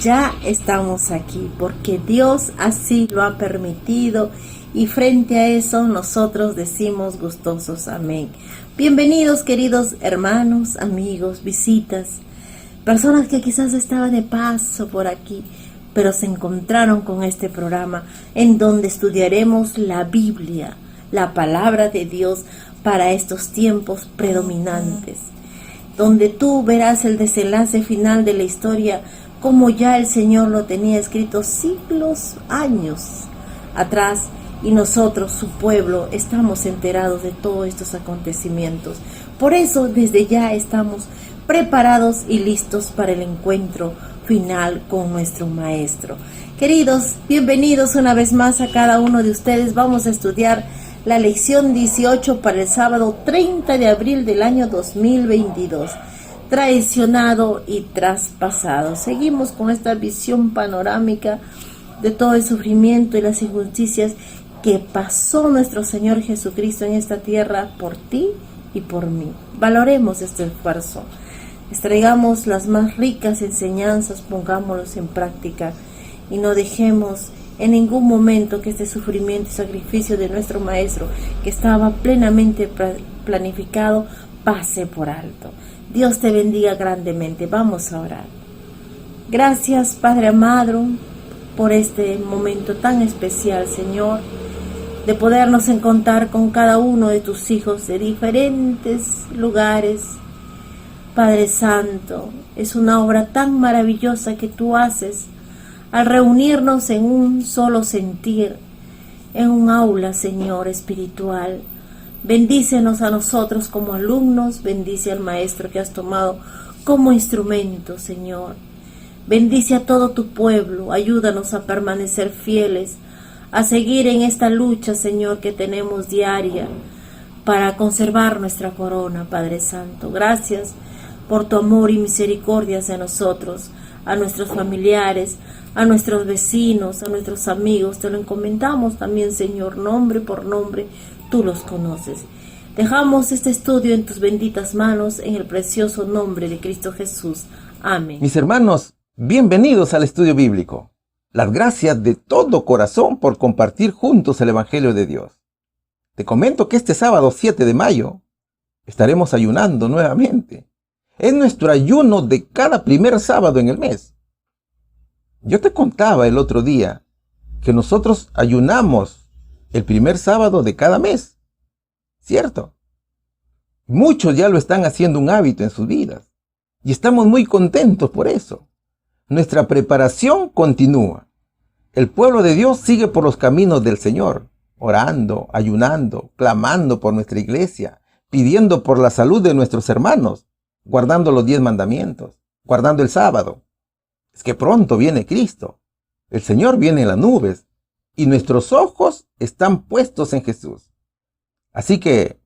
ya estamos aquí porque Dios así lo ha permitido y frente a eso nosotros decimos gustosos amén. Bienvenidos queridos hermanos, amigos, visitas, personas que quizás estaban de paso por aquí, pero se encontraron con este programa en donde estudiaremos la Biblia, la palabra de Dios para estos tiempos predominantes, donde tú verás el desenlace final de la historia como ya el Señor lo tenía escrito siglos, años atrás, y nosotros, su pueblo, estamos enterados de todos estos acontecimientos. Por eso desde ya estamos preparados y listos para el encuentro final con nuestro Maestro. Queridos, bienvenidos una vez más a cada uno de ustedes. Vamos a estudiar la lección 18 para el sábado 30 de abril del año 2022. Traicionado y traspasado. Seguimos con esta visión panorámica de todo el sufrimiento y las injusticias que pasó nuestro Señor Jesucristo en esta tierra por ti y por mí. Valoremos este esfuerzo. Extraigamos las más ricas enseñanzas, pongámoslos en práctica y no dejemos en ningún momento que este sufrimiento y sacrificio de nuestro Maestro, que estaba plenamente planificado, pase por alto. Dios te bendiga grandemente. Vamos a orar. Gracias, Padre amado, por este momento tan especial, Señor, de podernos encontrar con cada uno de tus hijos de diferentes lugares. Padre Santo, es una obra tan maravillosa que tú haces al reunirnos en un solo sentir, en un aula, Señor, espiritual. Bendícenos a nosotros como alumnos, bendice al Maestro que has tomado como instrumento, Señor. Bendice a todo tu pueblo, ayúdanos a permanecer fieles, a seguir en esta lucha, Señor, que tenemos diaria para conservar nuestra corona, Padre Santo. Gracias por tu amor y misericordia hacia nosotros, a nuestros familiares, a nuestros vecinos, a nuestros amigos. Te lo encomendamos también, Señor, nombre por nombre, tú los conoces. Dejamos este estudio en tus benditas manos, en el precioso nombre de Cristo Jesús. Amén. Mis hermanos, bienvenidos al estudio bíblico. Las gracias de todo corazón por compartir juntos el Evangelio de Dios. Te comento que este sábado 7 de mayo estaremos ayunando nuevamente. Es nuestro ayuno de cada primer sábado en el mes. Yo te contaba el otro día que nosotros ayunamos el primer sábado de cada mes, ¿cierto? Muchos ya lo están haciendo un hábito en sus vidas y estamos muy contentos por eso. Nuestra preparación continúa. El pueblo de Dios sigue por los caminos del Señor, orando, ayunando, clamando por nuestra iglesia, pidiendo por la salud de nuestros hermanos, guardando los 10 mandamientos, guardando el sábado. Es que pronto viene Cristo. El Señor viene en las nubes y nuestros ojos están puestos en Jesús. Así que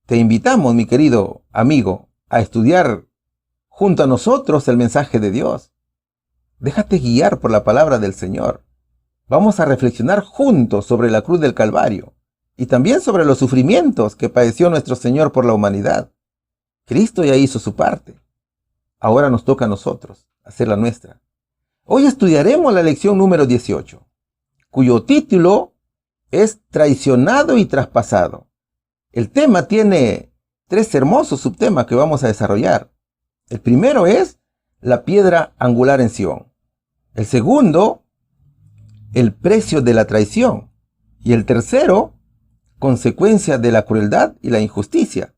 te invitamos, mi querido amigo, a estudiar junto a nosotros el mensaje de Dios. Déjate guiar por la palabra del Señor. Vamos a reflexionar juntos sobre la cruz del Calvario y también sobre los sufrimientos que padeció nuestro Señor por la humanidad. Cristo ya hizo su parte. Ahora nos toca a nosotros hacer la nuestra. Hoy estudiaremos la lección número 18, cuyo título es Traicionado y traspasado. El tema tiene 3 hermosos subtemas que vamos a desarrollar. El primero es la piedra angular en Sión. El segundo, el precio de la traición. Y el tercero, consecuencia de la crueldad y la injusticia.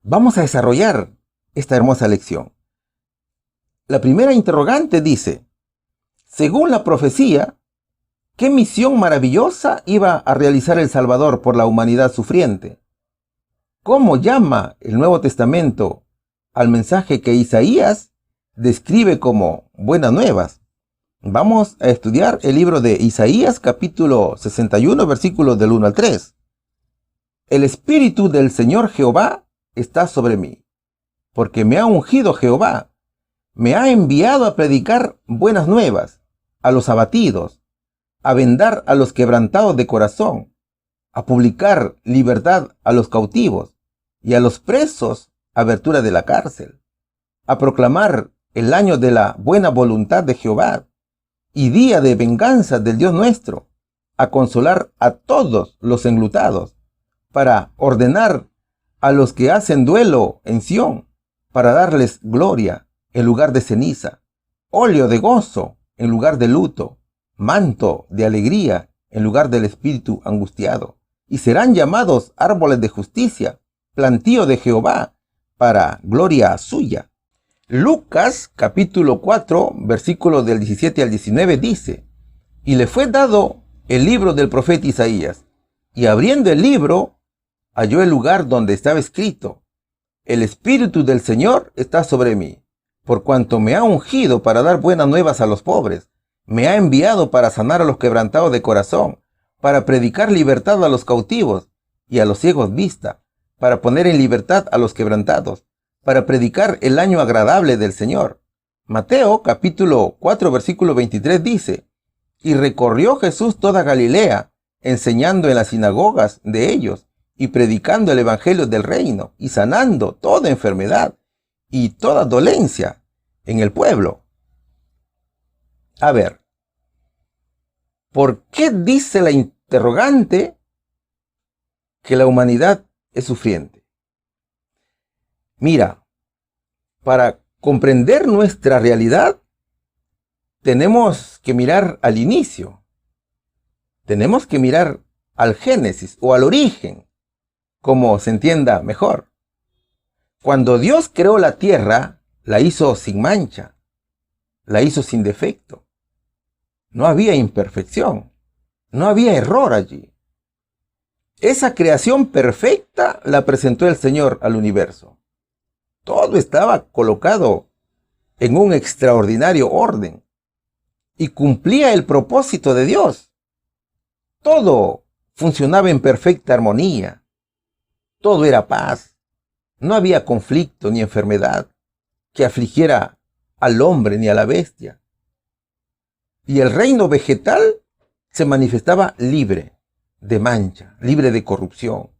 Vamos a desarrollar esta hermosa lección. La primera interrogante dice, según la profecía, ¿qué misión maravillosa iba a realizar el Salvador por la humanidad sufriente? ¿Cómo llama el Nuevo Testamento al mensaje que Isaías describe como buenas nuevas? Vamos a estudiar el libro de Isaías, capítulo 61, versículos del 1 al 3. El Espíritu del Señor Jehová está sobre mí, porque me ha ungido Jehová. Me ha enviado a predicar buenas nuevas a los abatidos, a vendar a los quebrantados de corazón, a publicar libertad a los cautivos y a los presos abertura de la cárcel, a proclamar el año de la buena voluntad de Jehová y día de venganza del Dios nuestro, a consolar a todos los enlutados, para ordenar a los que hacen duelo en Sión, para darles gloria en lugar de ceniza, óleo de gozo en lugar de luto, manto de alegría en lugar del espíritu angustiado, y serán llamados árboles de justicia, plantío de Jehová, para gloria suya. Lucas capítulo 4, versículos del 17 al 19 dice: y le fue dado el libro del profeta Isaías, y abriendo el libro, halló el lugar donde estaba escrito: el Espíritu del Señor está sobre mí, por cuanto me ha ungido para dar buenas nuevas a los pobres, me ha enviado para sanar a los quebrantados de corazón, para predicar libertad a los cautivos y a los ciegos vista, para poner en libertad a los quebrantados, para predicar el año agradable del Señor. Mateo capítulo 4 versículo 23 dice: y recorrió Jesús toda Galilea, enseñando en las sinagogas de ellos, y predicando el evangelio del reino, y sanando toda enfermedad y toda dolencia en el pueblo. A ver, ¿por qué dice la interrogante que la humanidad es sufriente? Mira, para comprender nuestra realidad, tenemos que mirar al inicio. Tenemos que mirar al Génesis o al origen, como se entienda mejor. Cuando Dios creó la tierra, la hizo sin mancha, la hizo sin defecto. No había imperfección, no había error allí. Esa creación perfecta la presentó el Señor al universo. Todo estaba colocado en un extraordinario orden y cumplía el propósito de Dios. Todo funcionaba en perfecta armonía. Todo era paz. No había conflicto ni enfermedad que afligiera al hombre ni a la bestia. Y el reino vegetal se manifestaba libre de mancha, libre de corrupción.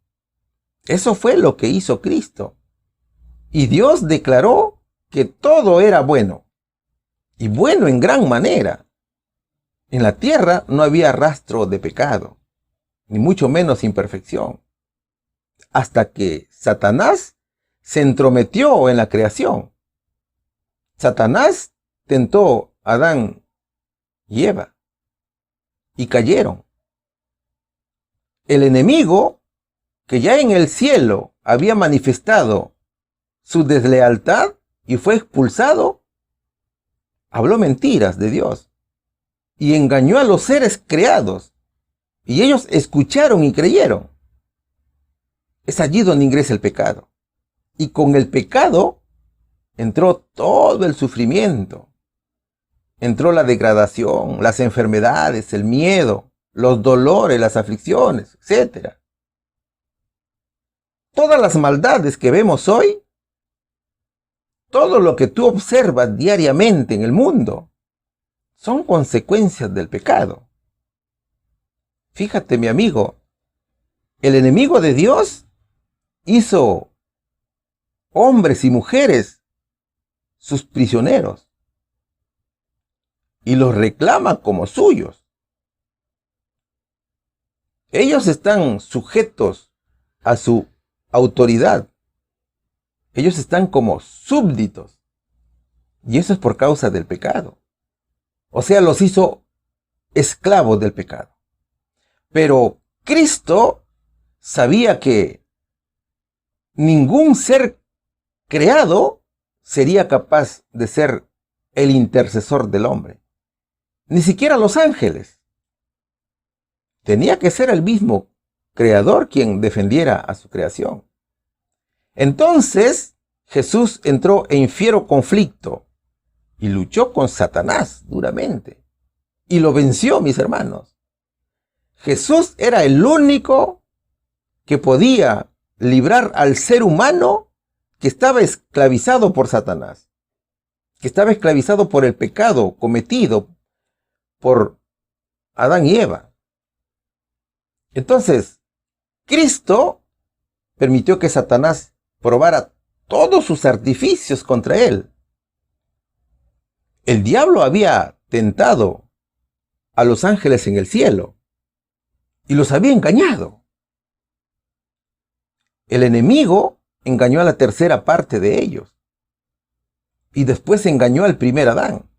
Eso fue lo que hizo Cristo. Y Dios declaró que todo era bueno, y bueno en gran manera. En la tierra no había rastro de pecado, ni mucho menos imperfección, hasta que Satanás se entrometió en la creación. Satanás tentó a Adán y Eva, y cayeron. El enemigo, que ya en el cielo había manifestado su deslealtad y fue expulsado, habló mentiras de Dios y engañó a los seres creados, y ellos escucharon y creyeron. Es allí donde ingresa el pecado, y con el pecado entró todo el sufrimiento, entró la degradación, las enfermedades, el miedo, los dolores, las aflicciones, etc. Todas las maldades que vemos hoy, todo lo que tú observas diariamente en el mundo, son consecuencias del pecado. Fíjate, mi amigo, el enemigo de Dios hizo hombres y mujeres sus prisioneros y los reclama como suyos. Ellos están sujetos a su autoridad. Ellos están como súbditos. Y eso es por causa del pecado. O sea, los hizo esclavos del pecado. Pero Cristo sabía que ningún ser creado sería capaz de ser el intercesor del hombre. Ni siquiera los ángeles. Tenía que ser el mismo creador quien defendiera a su creación. Entonces Jesús entró en fiero conflicto y luchó con Satanás duramente. Y lo venció, mis hermanos. Jesús era el único que podía librar al ser humano que estaba esclavizado por Satanás, que estaba esclavizado por el pecado cometido por Adán y Eva. Entonces, Cristo permitió que Satanás probara todos sus artificios contra él. El diablo había tentado a los ángeles en el cielo y los había engañado. El enemigo engañó a la tercera parte de ellos y después engañó al primer Adán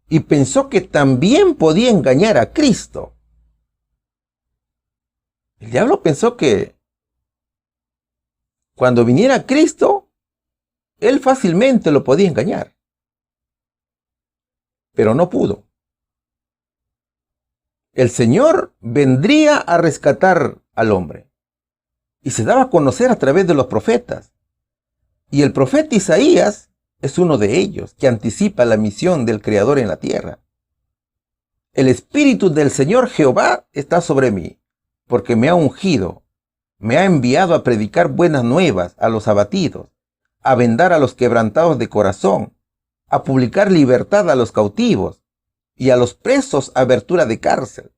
y pensó que también podía engañar a Cristo. El diablo pensó que cuando viniera Cristo, él fácilmente lo podía engañar, pero no pudo. El Señor vendría a rescatar al hombre y se daba a conocer a través de los profetas. Y el profeta Isaías es uno de ellos que anticipa la misión del Creador en la tierra. El Espíritu del Señor Jehová está sobre mí, porque me ha ungido, me ha enviado a predicar buenas nuevas a los abatidos, a vendar a los quebrantados de corazón, a publicar libertad a los cautivos y a los presos abertura de cárcel,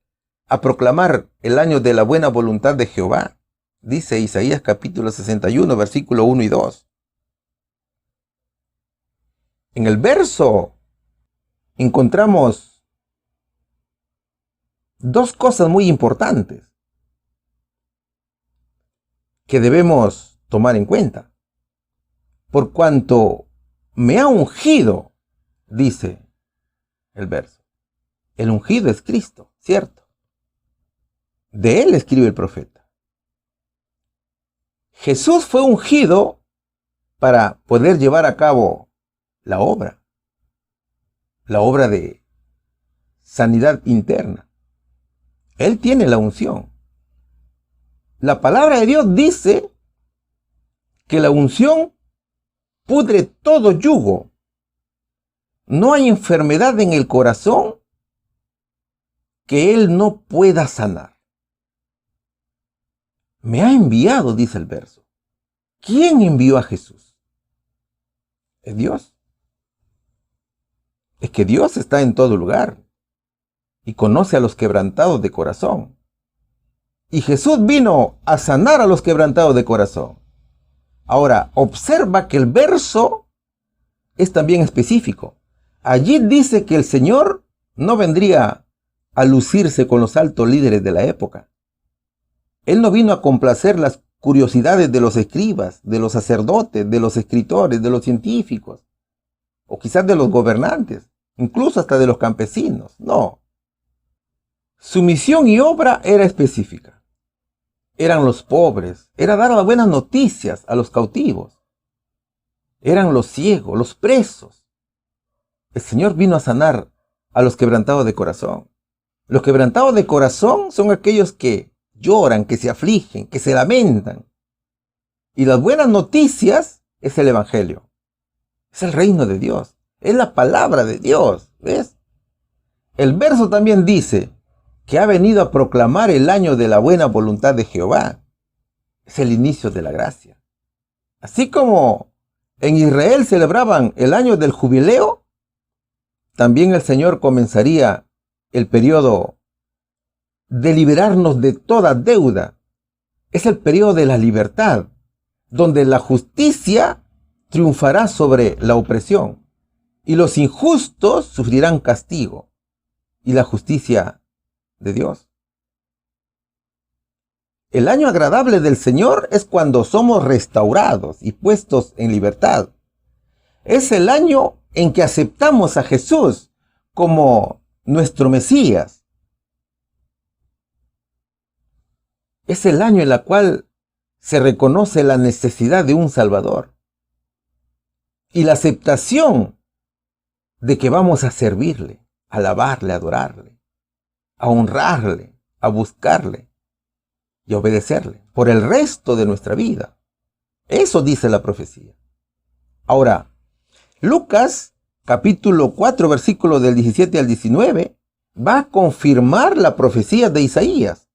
a proclamar el año de la buena voluntad de Jehová, dice Isaías capítulo 61, versículo 1 y 2. En el verso encontramos dos cosas muy importantes que debemos tomar en cuenta. Por cuanto me ha ungido, dice el verso. El ungido es Cristo, ¿cierto? De él escribe el profeta. Jesús fue ungido para poder llevar a cabo la obra de sanidad interna. Él tiene la unción. La palabra de Dios dice que la unción pudre todo yugo. No hay enfermedad en el corazón que Él no pueda sanar. Me ha enviado, dice el verso. ¿Quién envió a Jesús? Es Dios. Es que Dios está en todo lugar y conoce a los quebrantados de corazón. Y Jesús vino a sanar a los quebrantados de corazón. Ahora, observa que el verso es también específico. Allí dice que el Señor no vendría a lucirse con los altos líderes de la época. Él no vino a complacer las curiosidades de los escribas, de los sacerdotes, de los escritores, de los científicos, o quizás de los gobernantes, incluso hasta de los campesinos. No. Su misión y obra era específica. Eran los pobres, era dar las buenas noticias a los cautivos. Eran los ciegos, los presos. El Señor vino a sanar a los quebrantados de corazón. Los quebrantados de corazón son aquellos que lloran, que se afligen, que se lamentan. Y las buenas noticias es el Evangelio. Es el reino de Dios. Es la palabra de Dios. ¿Ves? El verso también dice que ha venido a proclamar el año de la buena voluntad de Jehová. Es el inicio de la gracia. Así como en Israel celebraban el año del jubileo, también el Señor comenzaría el periodo de liberarnos de toda deuda. Es el periodo de la libertad, donde la justicia triunfará sobre la opresión y los injustos sufrirán castigo y la justicia de Dios. El año agradable del Señor es cuando somos restaurados y puestos en libertad. Es el año en que aceptamos a Jesús como nuestro Mesías. Es el año en el cual se reconoce la necesidad de un Salvador y la aceptación de que vamos a servirle, a alabarle, a adorarle, a honrarle, a buscarle y a obedecerle por el resto de nuestra vida. Eso dice la profecía. Ahora, Lucas capítulo 4 versículos del 17 al 19 va a confirmar la profecía de Isaías.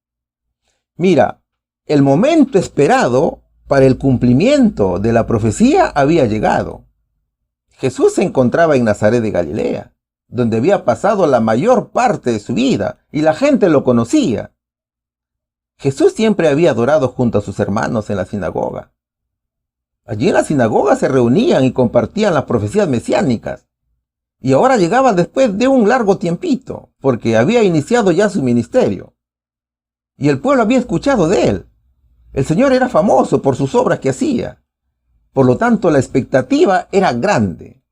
Mira, el momento esperado para el cumplimiento de la profecía había llegado. Jesús se encontraba en Nazaret de Galilea, donde había pasado la mayor parte de su vida y la gente lo conocía. Jesús siempre había adorado junto a sus hermanos en la sinagoga. Allí en la sinagoga se reunían y compartían las profecías mesiánicas. Y ahora llegaba después de un largo tiempito, porque había iniciado ya su ministerio. Y el pueblo había escuchado de él. El Señor era famoso por sus obras que hacía. Por lo tanto, la expectativa era grande.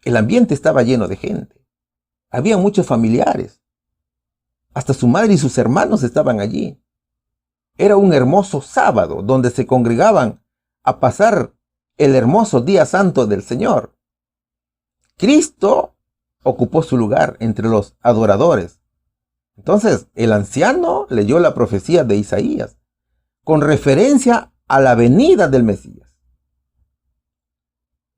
El ambiente estaba lleno de gente. Había muchos familiares. Hasta su madre y sus hermanos estaban allí. Era un hermoso sábado donde se congregaban a pasar el hermoso día santo del Señor. Cristo ocupó su lugar entre los adoradores. Entonces, el anciano leyó la profecía de Isaías con referencia a la venida del Mesías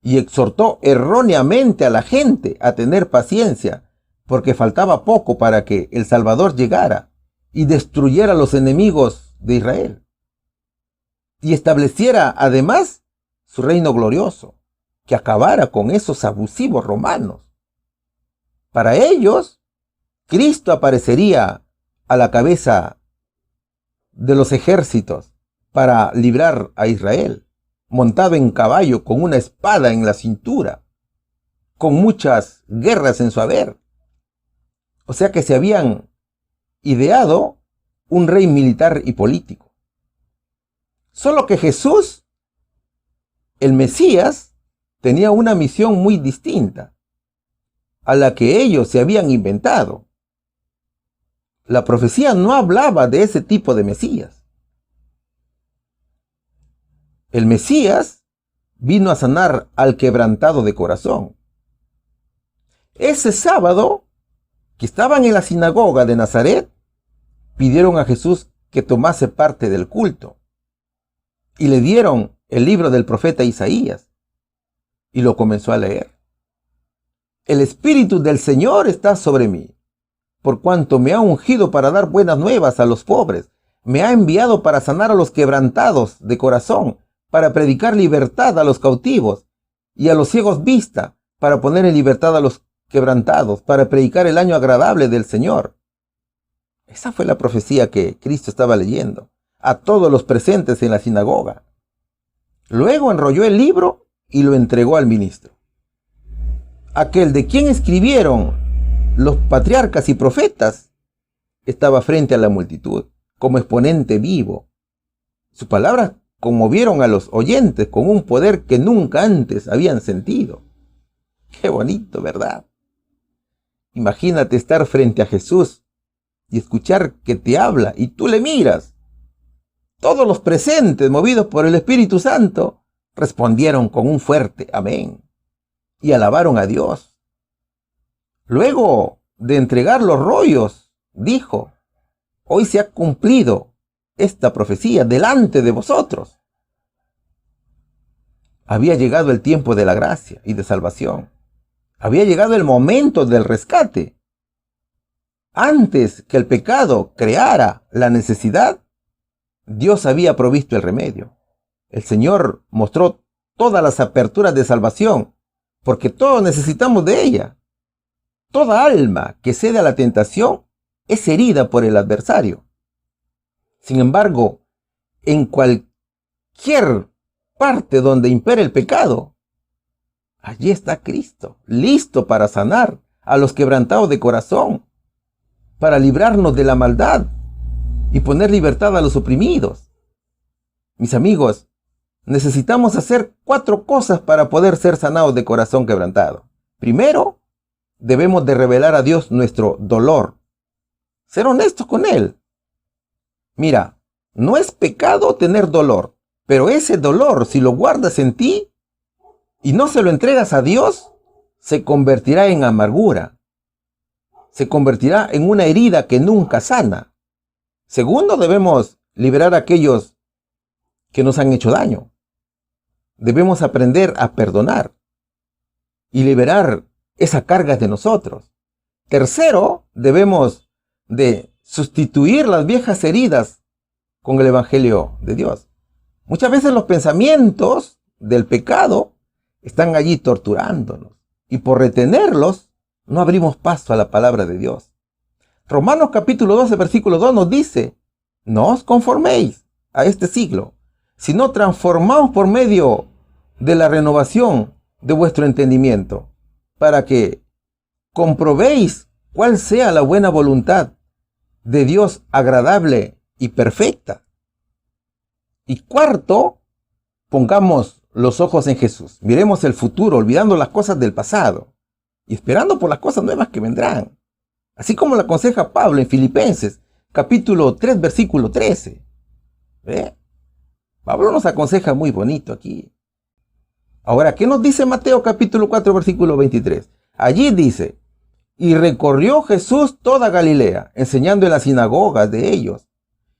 y exhortó erróneamente a la gente a tener paciencia, porque faltaba poco para que el Salvador llegara y destruyera a los enemigos de Israel y estableciera además su reino glorioso, que acabara con esos abusivos romanos. Para ellos, Cristo aparecería a la cabeza de los ejércitos para librar a Israel, montado en caballo con una espada en la cintura, con muchas guerras en su haber. O sea que se habían ideado un rey militar y político. Solo que Jesús, el Mesías, tenía una misión muy distinta a la que ellos se habían inventado. La profecía no hablaba de ese tipo de Mesías. El Mesías vino a sanar al quebrantado de corazón. Ese sábado, que estaban en la sinagoga de Nazaret, pidieron a Jesús que tomase parte del culto y le dieron el libro del profeta Isaías y lo comenzó a leer. El Espíritu del Señor está sobre mí, por cuanto me ha ungido para dar buenas nuevas a los pobres, me ha enviado para sanar a los quebrantados de corazón, para predicar libertad a los cautivos y a los ciegos vista, para poner en libertad a los quebrantados, para predicar el año agradable del Señor. Esa fue la profecía que Cristo estaba leyendo a todos los presentes en la sinagoga. Luego enrolló el libro y lo entregó al ministro. Aquel de quien escribieron los patriarcas y profetas estaba frente a la multitud como exponente vivo. Sus palabras conmovieron a los oyentes con un poder que nunca antes habían sentido. Qué bonito, ¿verdad? Imagínate estar frente a Jesús y escuchar que te habla y tú le miras. Todos los presentes, movidos por el Espíritu Santo, respondieron con un fuerte amén y alabaron a Dios. Luego de entregar los rollos, dijo: hoy se ha cumplido esta profecía delante de vosotros. Había llegado el tiempo de la gracia y de salvación. Había llegado el momento del rescate. Antes que el pecado creara la necesidad, Dios había provisto el remedio. El Señor mostró todas las aperturas de salvación, porque todos necesitamos de ella. Toda alma que cede a la tentación es herida por el adversario. Sin embargo, en cualquier parte donde impera el pecado, allí está Cristo, listo para sanar a los quebrantados de corazón, para librarnos de la maldad y poner libertad a los oprimidos. Mis amigos, necesitamos hacer 4 cosas para poder ser sanados de corazón quebrantado. Primero, debemos de revelar a Dios nuestro dolor. Ser honestos con Él. Mira, no es pecado tener dolor, pero ese dolor, si lo guardas en ti y no se lo entregas a Dios, se convertirá en amargura. Se convertirá en una herida que nunca sana. Segundo, debemos liberar a aquellos que nos han hecho daño. Debemos aprender a perdonar y liberar esa carga de nosotros. Tercero, debemos de sustituir las viejas heridas con el Evangelio de Dios. Muchas veces los pensamientos del pecado están allí torturándonos y por retenerlos no abrimos paso a la palabra de Dios. Romanos capítulo 12, versículo 2 nos dice: no os conforméis a este siglo, sino transformaos por medio de la renovación de vuestro entendimiento, para que comprobéis cuál sea la buena voluntad de Dios agradable y perfecta. Y cuarto, pongamos los ojos en Jesús. Miremos el futuro, olvidando las cosas del pasado y esperando por las cosas nuevas que vendrán. Así como lo aconseja Pablo en Filipenses, capítulo 3, versículo 13. ¿Ve? Pablo nos aconseja muy bonito aquí. Ahora, ¿qué nos dice Mateo capítulo 4, versículo 23? Allí dice: y recorrió Jesús toda Galilea, enseñando en las sinagogas de ellos,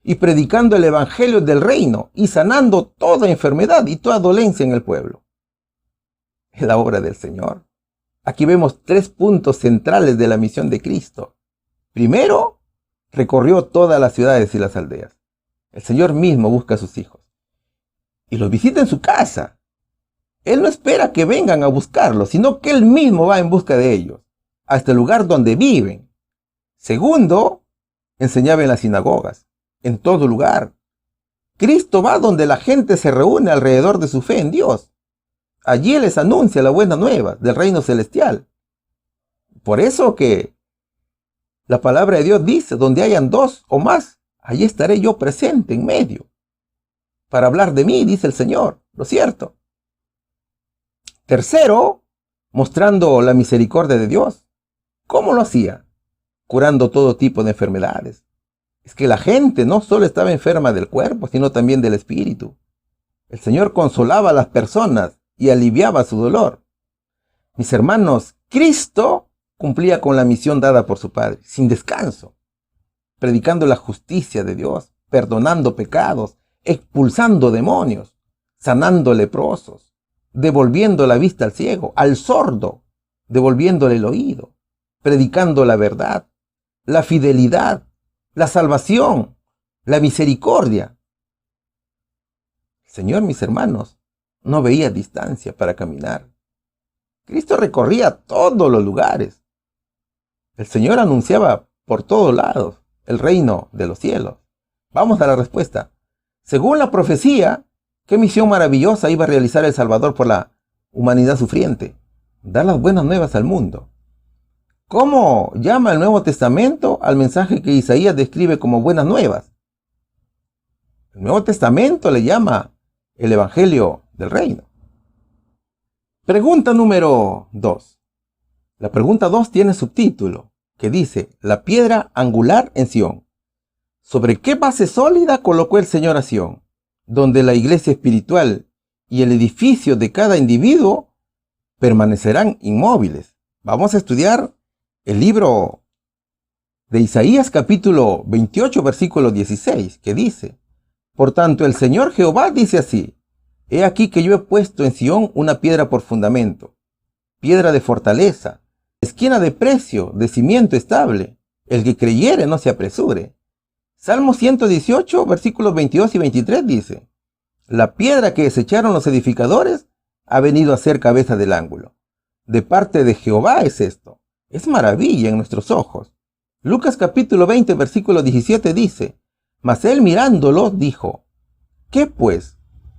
y predicando el evangelio del reino, y sanando toda enfermedad y toda dolencia en el pueblo. Es la obra del Señor. Aquí vemos 3 puntos centrales de la misión de Cristo. Primero, recorrió todas las ciudades y las aldeas. El Señor mismo busca a sus hijos y los visita en su casa. Él no espera que vengan a buscarlo, sino que Él mismo va en busca de ellos, hasta el lugar donde viven. Segundo, enseñaba en las sinagogas, en todo lugar. Cristo va donde la gente se reúne alrededor de su fe en Dios. Allí les anuncia la buena nueva del reino celestial. Por eso que la palabra de Dios dice: donde hayan 2 o más, allí estaré yo presente en medio, para hablar de mí, dice el Señor. ¿No es cierto? Tercero, mostrando la misericordia de Dios. ¿Cómo lo hacía? Curando todo tipo de enfermedades. Es que la gente no solo estaba enferma del cuerpo, sino también del espíritu. El Señor consolaba a las personas y aliviaba su dolor. Mis hermanos, Cristo cumplía con la misión dada por su Padre, sin descanso, predicando la justicia de Dios, perdonando pecados, expulsando demonios, sanando leprosos, devolviendo la vista al ciego, al sordo, devolviéndole el oído, predicando la verdad, la fidelidad, la salvación, la misericordia. El Señor, mis hermanos, no veía distancia para caminar. Cristo recorría todos los lugares. El Señor anunciaba por todos lados el reino de los cielos. Vamos a la respuesta. Según la profecía, ¿qué misión maravillosa iba a realizar el Salvador por la humanidad sufriente? Dar las buenas nuevas al mundo. ¿Cómo llama el Nuevo Testamento al mensaje que Isaías describe como buenas nuevas? El Nuevo Testamento le llama el Evangelio del Reino. Pregunta número 2. La pregunta 2 tiene subtítulo que dice: la piedra angular en Sión. ¿Sobre qué base sólida colocó el Señor a Sión, donde la iglesia espiritual y el edificio de cada individuo permanecerán inmóviles? Vamos a estudiar el libro de Isaías capítulo 28 versículo 16, que dice: por tanto el Señor Jehová dice así: he aquí que yo he puesto en Sión una piedra por fundamento, piedra de fortaleza, esquina de precio, de cimiento estable. El que creyere no se apresure. Salmo 118 versículos 22 y 23 dice: la piedra que desecharon los edificadores ha venido a ser cabeza del ángulo. De parte de Jehová es esto. Es maravilla en nuestros ojos. Lucas capítulo 20 versículo 17 dice: mas él mirándolos dijo: ¿qué pues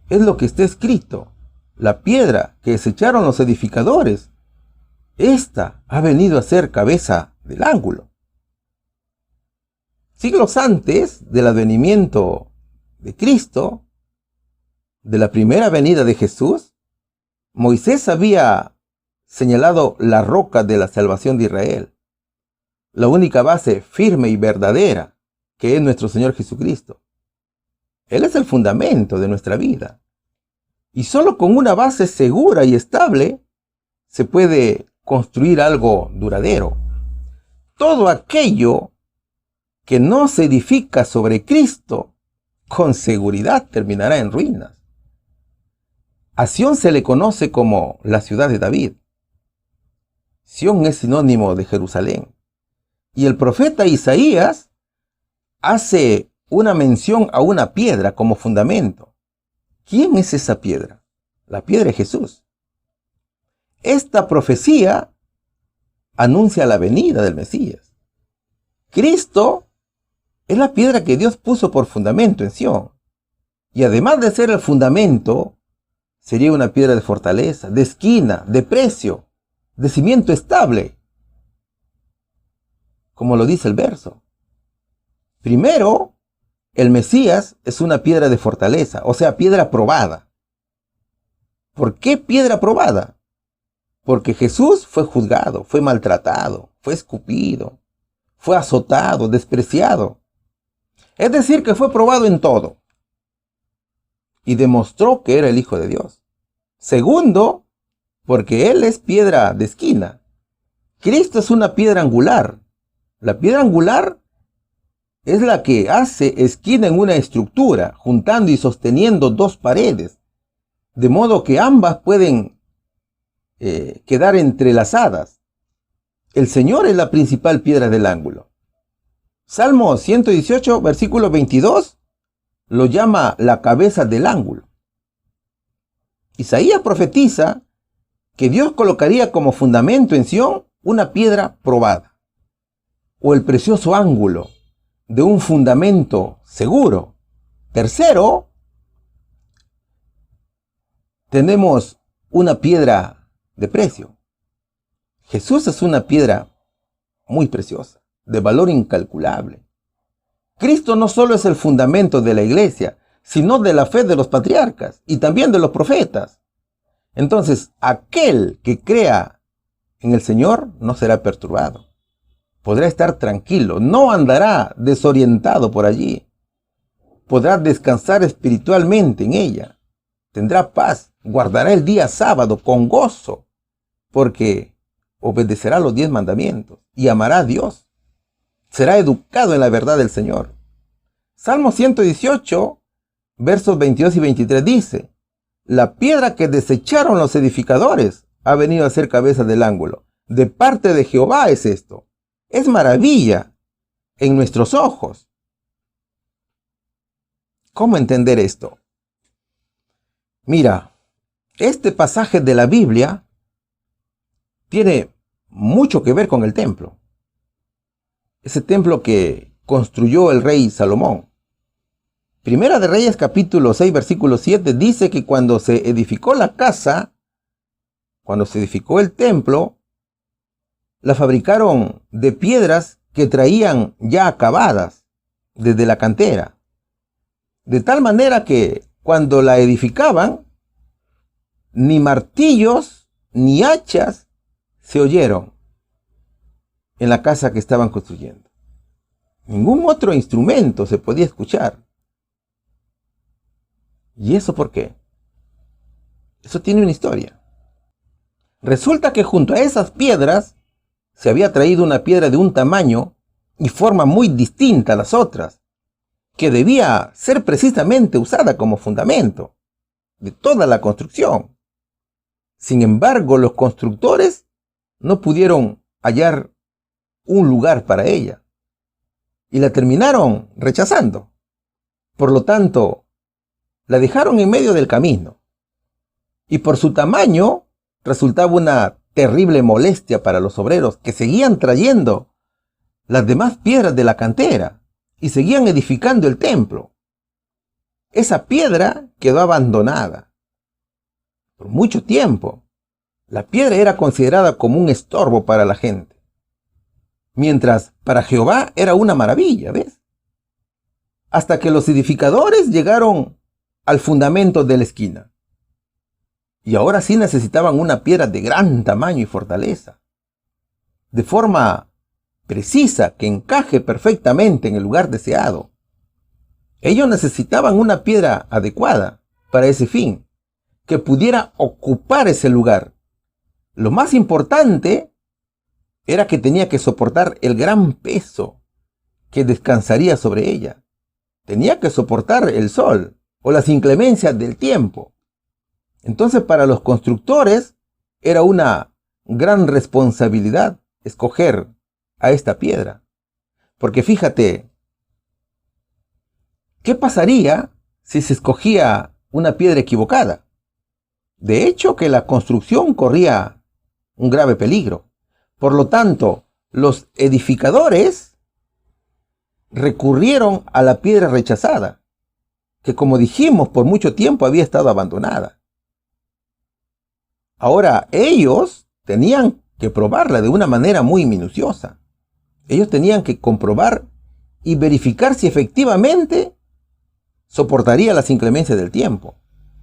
es lo que está escrito? La piedra que desecharon los edificadores, esta ha venido a ser cabeza del ángulo. Siglos antes del advenimiento de Cristo, de la primera venida de Jesús, Moisés había señalado la roca de la salvación de Israel, la única base firme y verdadera, que es nuestro Señor Jesucristo. Él es el fundamento de nuestra vida. Y solo con una base segura y estable se puede construir algo duradero. Todo aquello que no se edifica sobre Cristo, con seguridad terminará en ruinas. A Sión se le conoce como la ciudad de David. Sión es sinónimo de Jerusalén. Y el profeta Isaías hace una mención a una piedra como fundamento. ¿Quién es esa piedra? La piedra es Jesús. Esta profecía anuncia la venida del Mesías. Cristo es la piedra que Dios puso por fundamento en Sión. Y además de ser el fundamento, sería una piedra de fortaleza, de esquina, de precio, de cimiento estable, como lo dice el verso. Primero, el Mesías es una piedra de fortaleza, o sea, piedra probada. ¿Por qué piedra probada? Porque Jesús fue juzgado, fue maltratado, fue escupido, fue azotado, despreciado. Es decir, que fue probado en todo. Y demostró que era el Hijo de Dios. Segundo, porque Él es piedra de esquina. Cristo es una piedra angular. La piedra angular es la que hace esquina en una estructura, juntando y sosteniendo dos paredes, de modo que ambas pueden quedar entrelazadas. El Señor es la principal piedra del ángulo. Salmo 118, versículo 22, lo llama la cabeza del ángulo. Isaías profetiza que Dios colocaría como fundamento en Sión una piedra probada, o el precioso ángulo de un fundamento seguro. Tercero, tenemos una piedra de precio. Jesús es una piedra muy preciosa, de valor incalculable. Cristo no solo es el fundamento de la iglesia, sino de la fe de los patriarcas y también de los profetas. Entonces, aquel que crea en el Señor no será perturbado. Podrá estar tranquilo, no andará desorientado por allí. Podrá descansar espiritualmente en ella. Tendrá paz, guardará el día sábado con gozo, porque obedecerá los 10 mandamientos y amará a Dios. Será educado en la verdad del Señor. Salmo 118, versos 22 y 23 dice: la piedra que desecharon los edificadores ha venido a ser cabeza del ángulo. De parte de Jehová es esto. Es maravilla en nuestros ojos. ¿Cómo entender esto? Mira, este pasaje de la Biblia tiene mucho que ver con el templo. Ese templo que construyó el rey Salomón. Primera de Reyes capítulo 6 versículo 7 dice que cuando se edificó la casa, cuando se edificó el templo, la fabricaron de piedras que traían ya acabadas desde la cantera. De tal manera que cuando la edificaban, ni martillos ni hachas se oyeron en la casa que estaban construyendo. Ningún otro instrumento se podía escuchar. ¿Y eso por qué? Eso tiene una historia. Resulta que junto a esas piedras se había traído una piedra de un tamaño y forma muy distinta a las otras, que debía ser precisamente usada como fundamento de toda la construcción. Sin embargo, los constructores no pudieron hallar un lugar para ella y la terminaron rechazando. Por lo tanto, la dejaron en medio del camino y por su tamaño resultaba una terrible molestia para los obreros que seguían trayendo las demás piedras de la cantera y seguían edificando el templo. Esa piedra quedó abandonada por mucho tiempo. La piedra era considerada como un estorbo para la gente, mientras para Jehová era una maravilla, ¿ves? Hasta que los edificadores llegaron al fundamento de la esquina. Y ahora sí necesitaban una piedra de gran tamaño y fortaleza, de forma precisa que encaje perfectamente en el lugar deseado. Ellos necesitaban una piedra adecuada para ese fin, que pudiera ocupar ese lugar. Lo más importante era que tenía que soportar el gran peso que descansaría sobre ella. Tenía que soportar el sol o las inclemencias del tiempo. Entonces, para los constructores era una gran responsabilidad escoger a esta piedra. Porque fíjate, ¿qué pasaría si se escogía una piedra equivocada? De hecho, que la construcción corría un grave peligro. Por lo tanto, los edificadores recurrieron a la piedra rechazada, que como dijimos, por mucho tiempo había estado abandonada. Ahora, ellos tenían que probarla de una manera muy minuciosa. Ellos tenían que comprobar y verificar si efectivamente soportaría las inclemencias del tiempo,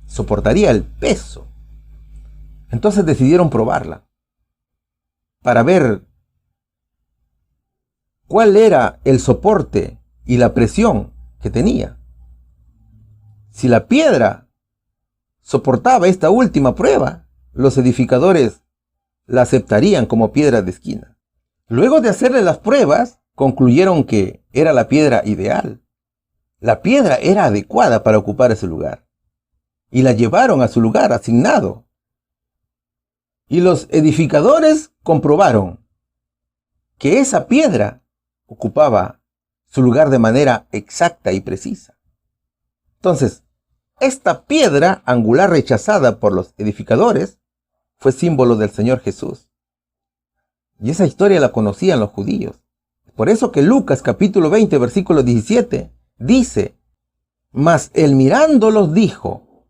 soportaría el peso. Entonces decidieron probarla para ver cuál era el soporte y la presión que tenía. Si la piedra soportaba esta última prueba, los edificadores la aceptarían como piedra de esquina. Luego de hacerle las pruebas, concluyeron que era la piedra ideal. La piedra era adecuada para ocupar ese lugar. Y la llevaron a su lugar asignado. Y los edificadores comprobaron que esa piedra ocupaba su lugar de manera exacta y precisa. Entonces, esta piedra angular rechazada por los edificadores fue símbolo del Señor Jesús. Y esa historia la conocían los judíos. Por eso que Lucas capítulo 20 versículo 17 dice: mas él mirándolos dijo,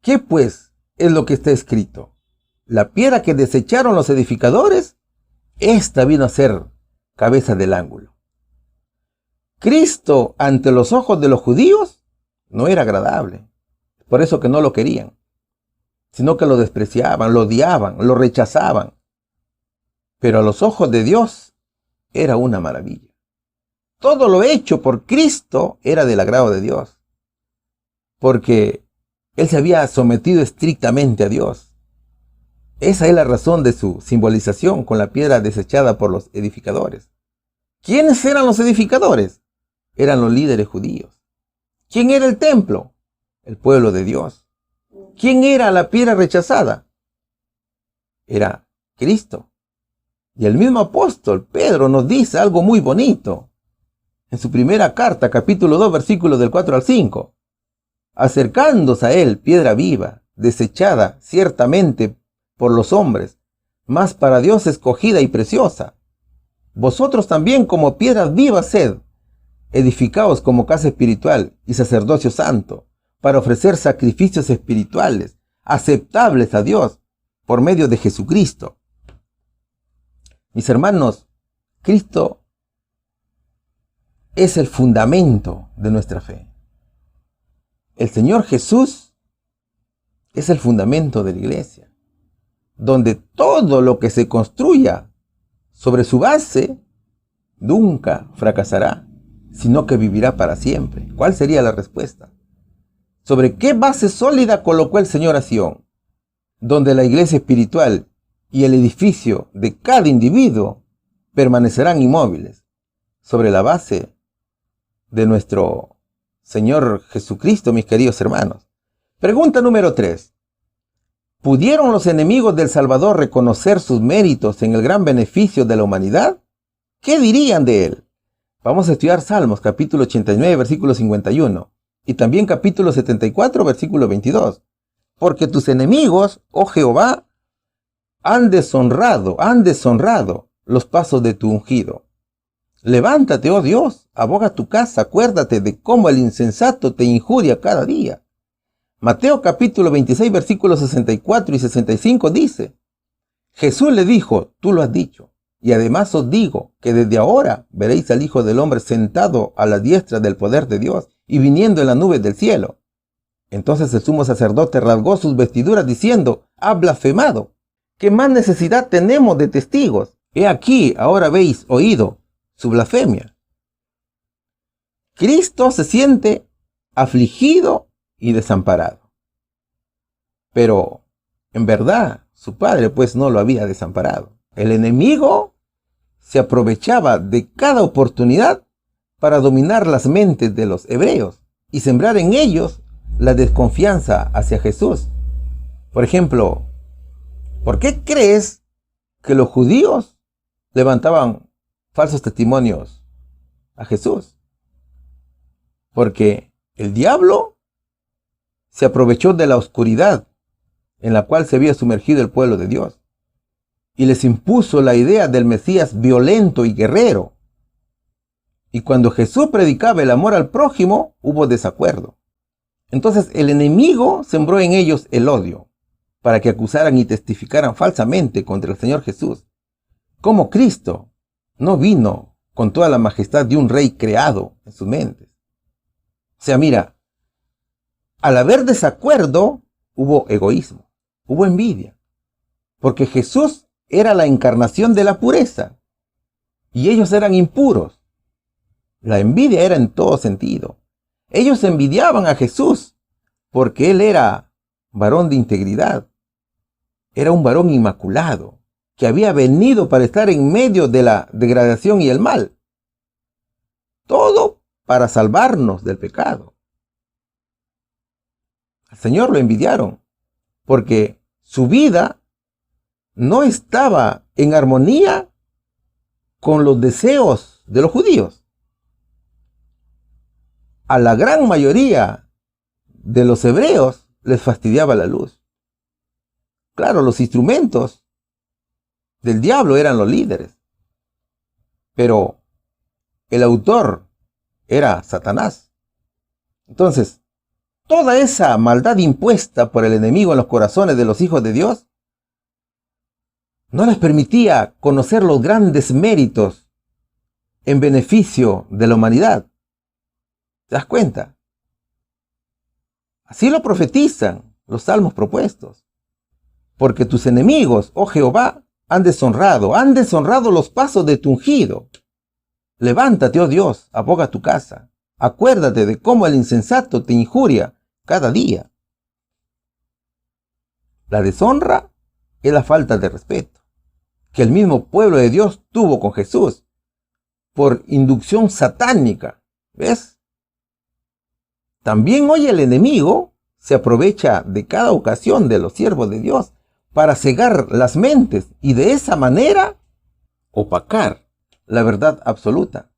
¿qué pues es lo que está escrito? La piedra que desecharon los edificadores, esta vino a ser cabeza del ángulo. Cristo ante los ojos de los judíos no era agradable. Por eso que no lo querían, sino que lo despreciaban, lo odiaban, lo rechazaban. Pero a los ojos de Dios era una maravilla. Todo lo hecho por Cristo era del agrado de Dios, porque Él se había sometido estrictamente a Dios. Esa es la razón de su simbolización con la piedra desechada por los edificadores. ¿Quiénes eran los edificadores? Eran los líderes judíos. ¿Quién era el templo? El pueblo de Dios. ¿Quién era la piedra rechazada? Era Cristo. Y el mismo apóstol Pedro nos dice algo muy bonito. En su primera carta, capítulo 2, versículos del 4 al 5. Acercándose a él, piedra viva, desechada ciertamente por los hombres, mas para Dios escogida y preciosa. Vosotros también como piedras vivas sed, edificaos como casa espiritual y sacerdocio santo, para ofrecer sacrificios espirituales, aceptables a Dios, por medio de Jesucristo. Mis hermanos, Cristo es el fundamento de nuestra fe. El Señor Jesús es el fundamento de la iglesia, donde todo lo que se construya sobre su base nunca fracasará, sino que vivirá para siempre. ¿Cuál sería la respuesta? ¿Sobre qué base sólida colocó el Señor a Sión? Donde la iglesia espiritual y el edificio de cada individuo permanecerán inmóviles, sobre la base de nuestro Señor Jesucristo, mis queridos hermanos. Pregunta número 3. ¿Pudieron los enemigos del Salvador reconocer sus méritos en el gran beneficio de la humanidad? ¿Qué dirían de él? Vamos a estudiar Salmos, capítulo 89, versículo 51, y también capítulo 74, versículo 22. Porque tus enemigos, oh Jehová, han deshonrado los pasos de tu ungido. Levántate, oh Dios, aboga tu casa, acuérdate de cómo el insensato te injuria cada día. Mateo capítulo 26, versículos 64 y 65 dice: Jesús le dijo, tú lo has dicho, y además os digo que desde ahora veréis al Hijo del Hombre sentado a la diestra del poder de Dios y viniendo en las nubes del cielo. Entonces el sumo sacerdote rasgó sus vestiduras diciendo: ha blasfemado. ¿Qué más necesidad tenemos de testigos? He aquí, ahora habéis oído su blasfemia. Cristo se siente afligido y desamparado. Pero, en verdad, su Padre pues no lo había desamparado. El enemigo se aprovechaba de cada oportunidad para dominar las mentes de los hebreos y sembrar en ellos la desconfianza hacia Jesús. Por ejemplo, ¿por qué crees que los judíos levantaban falsos testimonios a Jesús? Porque el diablo se aprovechó de la oscuridad en la cual se había sumergido el pueblo de Dios y les impuso la idea del Mesías violento y guerrero. Y cuando Jesús predicaba el amor al prójimo, hubo desacuerdo. Entonces el enemigo sembró en ellos el odio. para que acusaran y testificaran falsamente contra el Señor Jesús. Como Cristo no vino con toda la majestad de un rey creado en sus mentes. O sea, mira, al haber desacuerdo, hubo egoísmo, hubo envidia, porque Jesús era la encarnación de la pureza y ellos eran impuros. La envidia era en todo sentido. Ellos envidiaban a Jesús porque él era varón de integridad, era un varón inmaculado, que había venido para estar en medio de la degradación y el mal. Todo para salvarnos del pecado. Al Señor lo envidiaron porque su vida no estaba en armonía con los deseos de los judíos. A la gran mayoría de los hebreos les fastidiaba la luz. Claro, los instrumentos del diablo eran los líderes, pero el autor era Satanás. Entonces, toda esa maldad impuesta por el enemigo en los corazones de los hijos de Dios no les permitía conocer los grandes méritos en beneficio de la humanidad. ¿Te das cuenta? Así lo profetizan los salmos propuestos. Porque tus enemigos, oh Jehová, han deshonrado los pasos de tu ungido. Levántate, oh Dios, aboga tu casa. Acuérdate de cómo el insensato te injuria cada día. La deshonra es la falta de respeto que el mismo pueblo de Dios tuvo con Jesús por inducción satánica. ¿Ves? También hoy el enemigo se aprovecha de cada ocasión de los siervos de Dios para cegar las mentes y de esa manera opacar la verdad absoluta.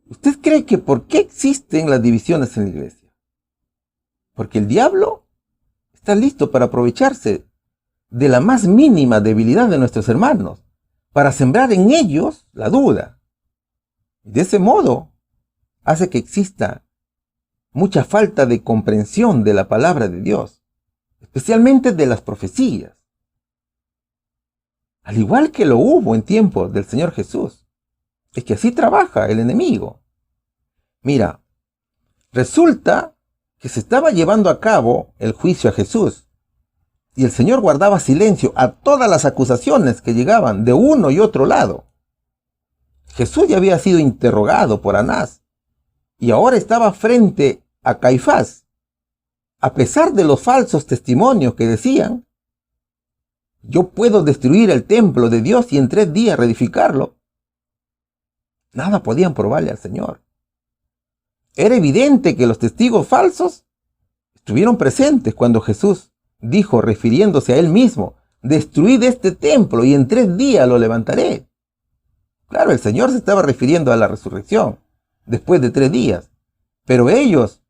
¿Usted cree que por qué existen las divisiones en la iglesia? Porque el diablo está listo para aprovecharse de la más mínima debilidad de nuestros hermanos, para sembrar en ellos la duda. Y de ese modo hace que exista mucha falta de comprensión de la palabra de Dios, especialmente de las profecías. Al igual que lo hubo en tiempos del Señor Jesús. Es que así trabaja el enemigo. Mira, resulta que se estaba llevando a cabo el juicio a Jesús y el Señor guardaba silencio a todas las acusaciones que llegaban de uno y otro lado. Jesús ya había sido interrogado por Anás y ahora estaba frente a Caifás. A pesar de los falsos testimonios que decían, yo puedo destruir el templo de Dios y en 3 días reedificarlo, nada podían probarle al Señor. Era evidente que los testigos falsos estuvieron presentes cuando Jesús dijo, refiriéndose a él mismo, destruid este templo y en 3 días lo levantaré. Claro, el Señor se estaba refiriendo a la resurrección después de 3 días, pero ellos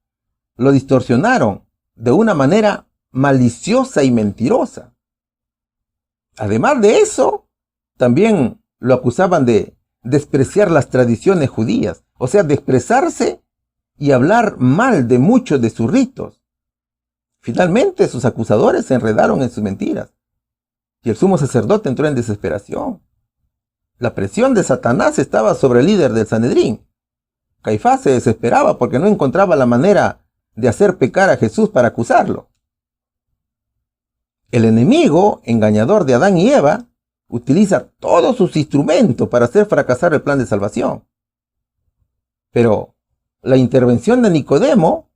lo distorsionaron de una manera maliciosa y mentirosa. Además de eso, también lo acusaban de despreciar las tradiciones judías, o sea, de expresarse y hablar mal de muchos de sus ritos. Finalmente, sus acusadores se enredaron en sus mentiras y el sumo sacerdote entró en desesperación. La presión de Satanás estaba sobre el líder del Sanedrín. Caifás se desesperaba porque no encontraba la manera de hacer pecar a Jesús para acusarlo. El enemigo, engañador de Adán y Eva, utiliza todos sus instrumentos para hacer fracasar el plan de salvación. Pero la intervención de Nicodemo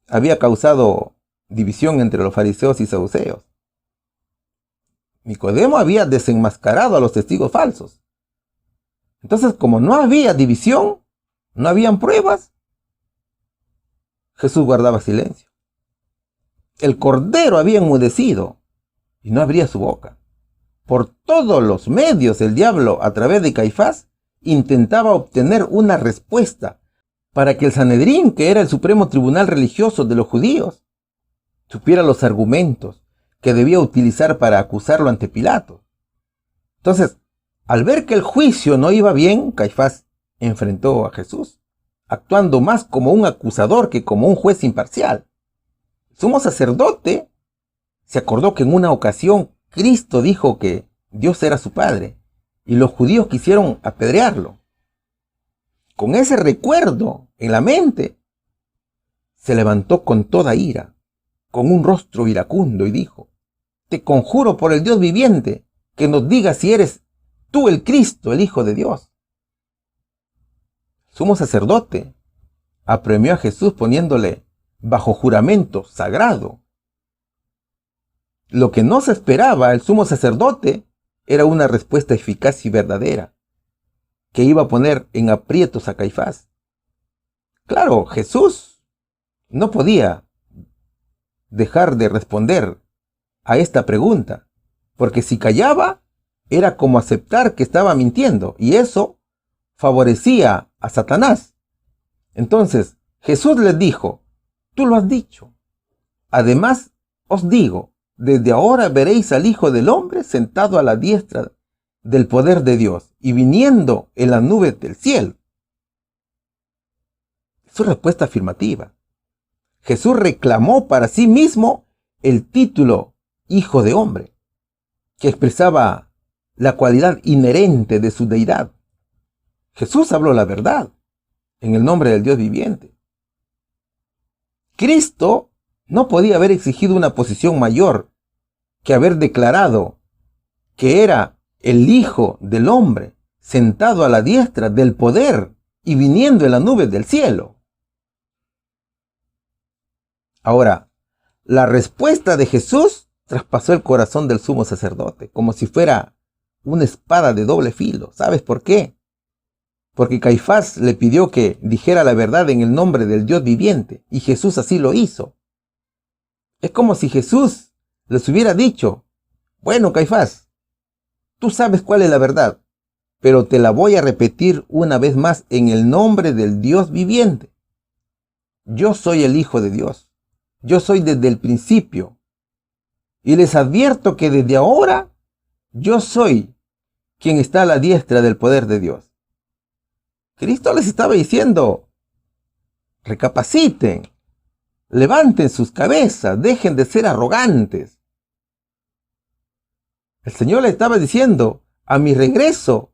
había causado división entre los fariseos y saduceos. Nicodemo había desenmascarado a los testigos falsos. Entonces, como no había división, no habían pruebas, Jesús guardaba silencio. El cordero había enmudecido y no abría su boca. Por todos los medios, el diablo, a través de Caifás, intentaba obtener una respuesta para que el Sanedrín, que era el supremo tribunal religioso de los judíos, supiera los argumentos que debía utilizar para acusarlo ante Pilato. Entonces, al ver que el juicio no iba bien, Caifás enfrentó a Jesús, actuando más como un acusador que como un juez imparcial. El sumo sacerdote se acordó que en una ocasión Cristo dijo que Dios era su Padre y los judíos quisieron apedrearlo. Con ese recuerdo en la mente, se levantó con toda ira, con un rostro iracundo y dijo: te conjuro por el Dios viviente que nos digas si eres tú el Cristo, el Hijo de Dios. El sumo sacerdote apremió a Jesús poniéndole bajo juramento sagrado. Lo que no se esperaba el sumo sacerdote era una respuesta eficaz y verdadera, que iba a poner en aprietos a Caifás. Claro, Jesús no podía dejar de responder a esta pregunta, porque si callaba, era como aceptar que estaba mintiendo, y eso favorecía a Satanás. Entonces, Jesús les dijo: tú lo has dicho. Además, os digo, desde ahora veréis al Hijo del Hombre sentado a la diestra del poder de Dios y viniendo en las nubes del cielo. Su respuesta afirmativa. Jesús reclamó para sí mismo el título Hijo de Hombre, que expresaba la cualidad inherente de su deidad. Jesús habló la verdad en el nombre del Dios viviente. Cristo no podía haber exigido una posición mayor que haber declarado que era el Hijo del Hombre sentado a la diestra del poder y viniendo en las nubes del cielo. Ahora, la respuesta de Jesús traspasó el corazón del sumo sacerdote, como si fuera una espada de doble filo. ¿Sabes por qué? Porque Caifás le pidió que dijera la verdad en el nombre del Dios viviente, y Jesús así lo hizo. Es como si Jesús les hubiera dicho: bueno, Caifás, tú sabes cuál es la verdad, pero te la voy a repetir una vez más en el nombre del Dios viviente. Yo soy el Hijo de Dios. Yo soy desde el principio. Y les advierto que desde ahora yo soy quien está a la diestra del poder de Dios. Cristo les estaba diciendo: recapaciten, levanten sus cabezas, dejen de ser arrogantes. El Señor le estaba diciendo: a mi regreso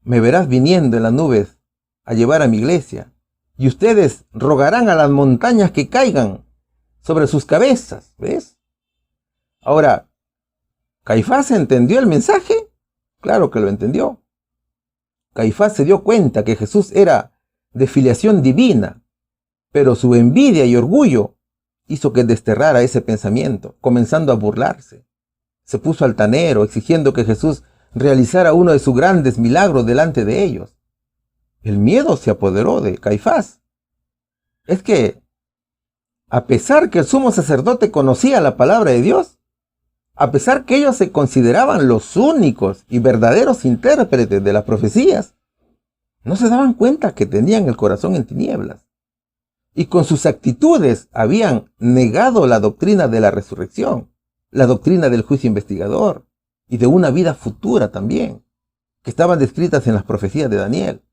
me verás viniendo en las nubes a llevar a mi iglesia, y ustedes rogarán a las montañas que caigan sobre sus cabezas. ¿Ves? Ahora, ¿Caifás entendió el mensaje? Claro que lo entendió. Caifás se dio cuenta que Jesús era de filiación divina, pero su envidia y orgullo hizo que desterrara ese pensamiento, comenzando a burlarse. Se puso altanero, exigiendo que Jesús realizara uno de sus grandes milagros delante de ellos. El miedo se apoderó de Caifás. Es que, a pesar que el sumo sacerdote conocía la palabra de Dios, a pesar que ellos se consideraban los únicos y verdaderos intérpretes de las profecías, no se daban cuenta que tenían el corazón en tinieblas. Y con sus actitudes habían negado la doctrina de la resurrección, la doctrina del juicio investigador y de una vida futura también, que estaban descritas en las profecías de Daniel.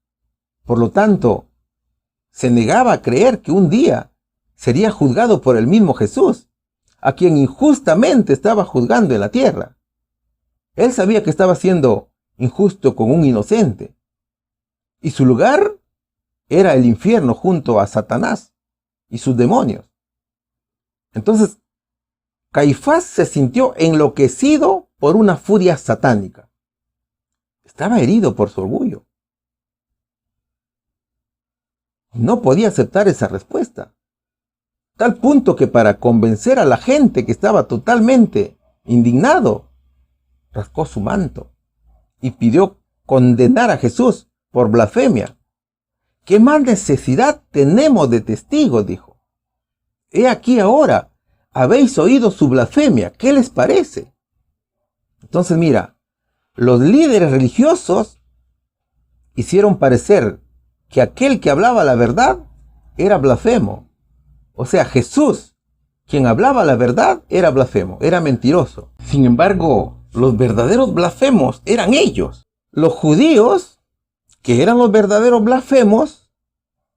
Por lo tanto, se negaba a creer que un día sería juzgado por el mismo Jesús, a quien injustamente estaba juzgando en la tierra. Él sabía que estaba siendo injusto con un inocente, y su lugar era el infierno junto a Satanás y sus demonios. Entonces, Caifás se sintió enloquecido por una furia satánica. Estaba herido por su orgullo. No podía aceptar esa respuesta. Tal punto que para convencer a la gente que estaba totalmente indignado, rascó su manto y pidió condenar a Jesús por blasfemia. ¿Qué más necesidad tenemos de testigos?, dijo. He aquí ahora, habéis oído su blasfemia, ¿qué les parece? Entonces mira, los líderes religiosos hicieron parecer que aquel que hablaba la verdad era blasfemo. O sea, Jesús, quien hablaba la verdad, era blasfemo, era mentiroso. Sin embargo, los verdaderos blasfemos eran ellos. Los judíos, que eran los verdaderos blasfemos,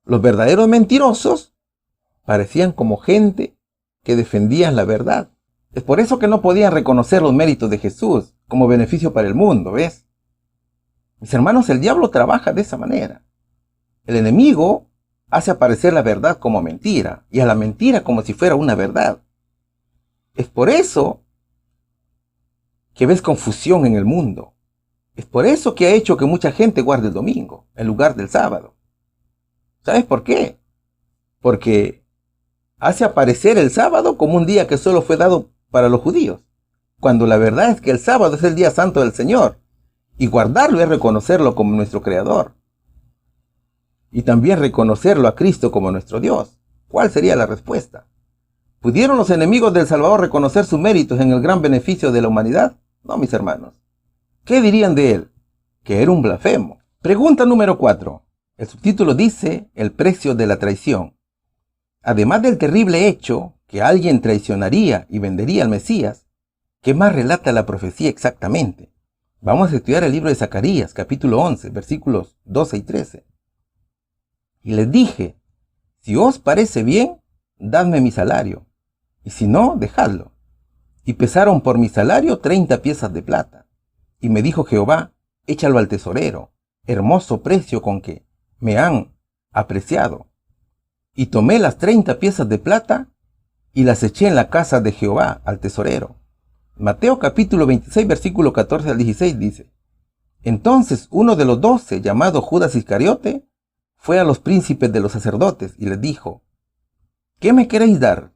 los verdaderos mentirosos, parecían como gente que defendían la verdad. Es por eso que no podían reconocer los méritos de Jesús como beneficio para el mundo, ¿ves? Mis hermanos, el diablo trabaja de esa manera. El enemigo hace aparecer la verdad como mentira y a la mentira como si fuera una verdad. Es por eso que ves confusión en el mundo. Es por eso que ha hecho que mucha gente guarde el domingo en lugar del sábado. ¿Sabes por qué? Porque hace aparecer el sábado como un día que solo fue dado para los judíos, cuando la verdad es que el sábado es el día santo del Señor, y guardarlo es reconocerlo como nuestro Creador, y también reconocerlo a Cristo como nuestro Dios. ¿Cuál sería la respuesta? ¿Pudieron los enemigos del Salvador reconocer sus méritos en el gran beneficio de la humanidad? No, mis hermanos. ¿Qué dirían de él? Que era un blasfemo. Pregunta número 4. El subtítulo dice: el precio de la traición. Además del terrible hecho que alguien traicionaría y vendería al Mesías, ¿qué más relata la profecía exactamente? Vamos a estudiar el libro de Zacarías, capítulo 11, versículos 12 y 13. Y les dije: si os parece bien, dadme mi salario, y si no, dejadlo. Y pesaron por mi salario 30 piezas de plata. Y me dijo Jehová: échalo al tesorero, hermoso precio con que me han apreciado. Y tomé las 30 piezas de plata y las eché en la casa de Jehová al tesorero. Mateo capítulo 26, versículo 14 al 16 dice: entonces uno de los 12, llamado Judas Iscariote, fue a los príncipes de los sacerdotes y les dijo: ¿qué me queréis dar?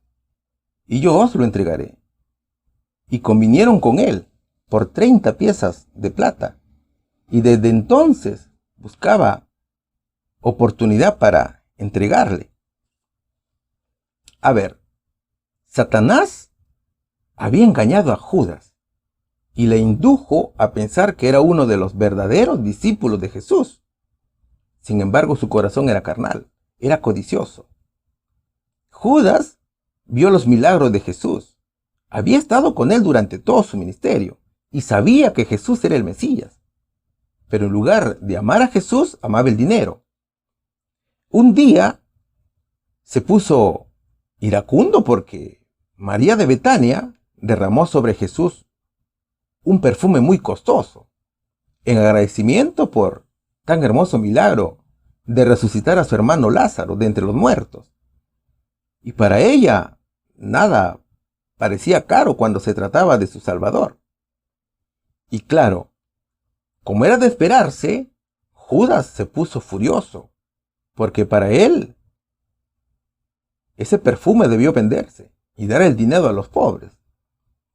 Y yo os lo entregaré. Y convinieron con él por 30 piezas de plata. Y desde entonces buscaba oportunidad para entregarle. A ver, Satanás había engañado a Judas y le indujo a pensar que era uno de los verdaderos discípulos de Jesús. Sin embargo, su corazón era carnal, era codicioso. Judas vio los milagros de Jesús, había estado con él durante todo su ministerio y sabía que Jesús era el Mesías. Pero en lugar de amar a Jesús, amaba el dinero. Un día se puso iracundo porque María de Betania derramó sobre Jesús un perfume muy costoso, en agradecimiento por tan hermoso milagro de resucitar a su hermano Lázaro de entre los muertos. Y para ella nada parecía caro cuando se trataba de su Salvador. Y claro, como era de esperarse, Judas se puso furioso, porque para él ese perfume debió venderse y dar el dinero a los pobres.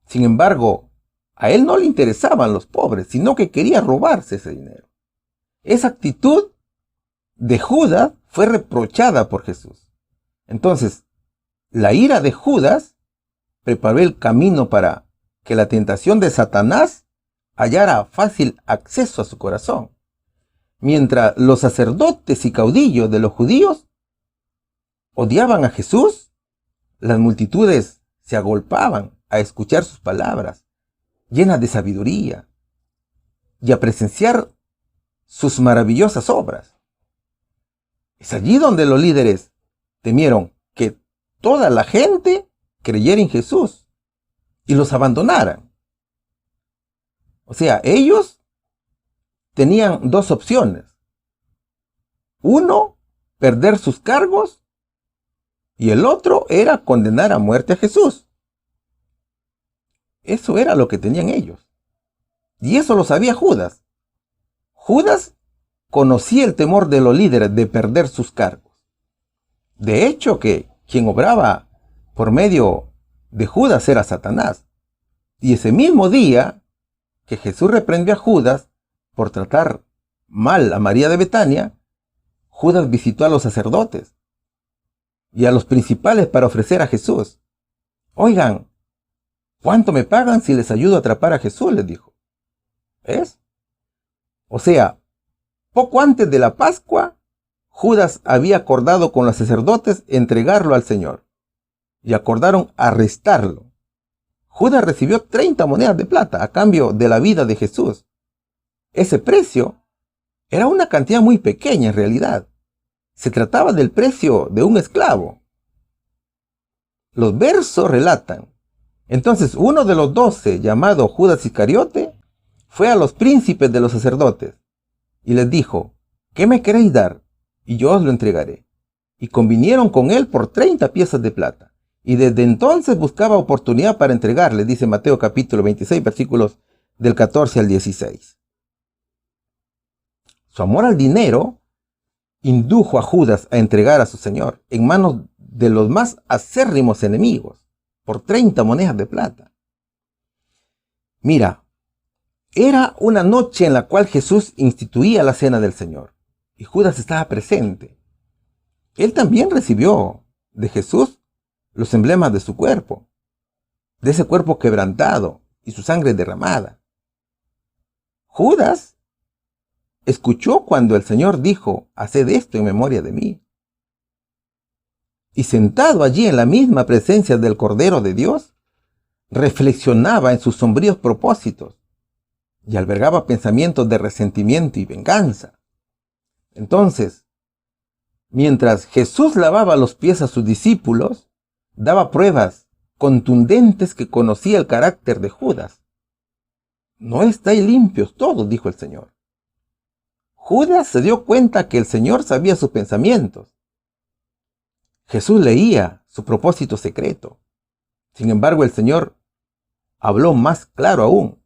Sin embargo, a él no le interesaban los pobres, sino que quería robarse ese dinero. Esa actitud de Judas fue reprochada por Jesús. Entonces, la ira de Judas preparó el camino para que la tentación de Satanás hallara fácil acceso a su corazón. Mientras los sacerdotes y caudillos de los judíos odiaban a Jesús, las multitudes se agolpaban a escuchar sus palabras, llenas de sabiduría, y a presenciar sus maravillosas obras. Es allí donde los líderes temieron que toda la gente creyera en Jesús y los abandonaran. O sea, ellos tenían dos opciones. Uno, perder sus cargos, y el otro era condenar a muerte a Jesús. Eso era lo que tenían ellos. Y eso lo sabía Judas. Judas conocía el temor de los líderes de perder sus cargos. De hecho, que quien obraba por medio de Judas era Satanás. Y ese mismo día que Jesús reprendió a Judas por tratar mal a María de Betania, Judas visitó a los sacerdotes y a los principales para ofrecer a Jesús. Oigan, ¿cuánto me pagan si les ayudo a atrapar a Jesús?, les dijo. ¿Ves? O sea, poco antes de la Pascua, Judas había acordado con los sacerdotes entregarlo al Señor y acordaron arrestarlo. Judas recibió 30 monedas de plata a cambio de la vida de Jesús. Ese precio era una cantidad muy pequeña en realidad. Se trataba del precio de un esclavo. Los versos relatan Entonces uno de los 12, llamado Judas Iscariote, fue a los príncipes de los sacerdotes y les dijo: ¿qué me queréis dar? Y yo os lo entregaré. Y convinieron con él por 30 piezas de plata. Y desde entonces buscaba oportunidad para entregarle, dice Mateo capítulo 26, versículos del 14 al 16. Su amor al dinero indujo a Judas a entregar a su Señor en manos de los más acérrimos enemigos por 30 monedas de plata. Mira, era una noche en la cual Jesús instituía la cena del Señor y Judas estaba presente. Él también recibió de Jesús los emblemas de su cuerpo, de ese cuerpo quebrantado y su sangre derramada. Judas escuchó cuando el Señor dijo: haced esto en memoria de mí. Y sentado allí en la misma presencia del Cordero de Dios, reflexionaba en sus sombríos propósitos y albergaba pensamientos de resentimiento y venganza. Entonces, mientras Jesús lavaba los pies a sus discípulos, daba pruebas contundentes que conocía el carácter de Judas. No estáis limpios todos, dijo el Señor. Judas se dio cuenta que el Señor sabía sus pensamientos. Jesús leía su propósito secreto. Sin embargo, el Señor habló más claro aún,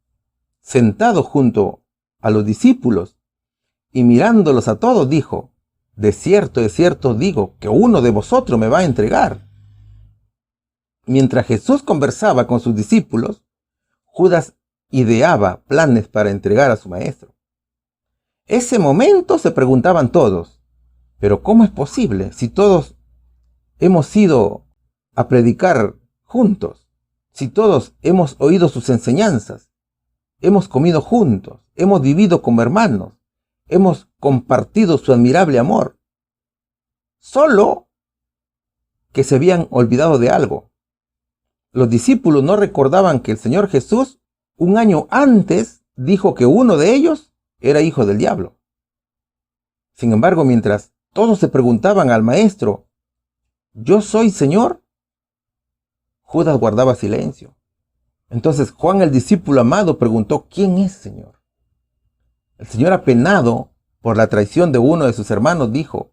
sentado junto a los discípulos y mirándolos a todos, dijo: de cierto os digo que uno de vosotros me va a entregar. Mientras Jesús conversaba con sus discípulos, Judas ideaba planes para entregar a su maestro. Ese momento se preguntaban todos: ¿pero cómo es posible si todos hemos ido a predicar juntos? Si todos hemos oído sus enseñanzas, hemos comido juntos, hemos vivido como hermanos, hemos compartido su admirable amor. Solo que se habían olvidado de algo. Los discípulos no recordaban que el Señor Jesús, un año antes, dijo que uno de ellos era hijo del diablo. Sin embargo, mientras todos se preguntaban al maestro: ¿yo soy Señor?, Judas guardaba silencio. Entonces Juan, el discípulo amado, preguntó: ¿quién es, Señor? El Señor, apenado por la traición de uno de sus hermanos, dijo: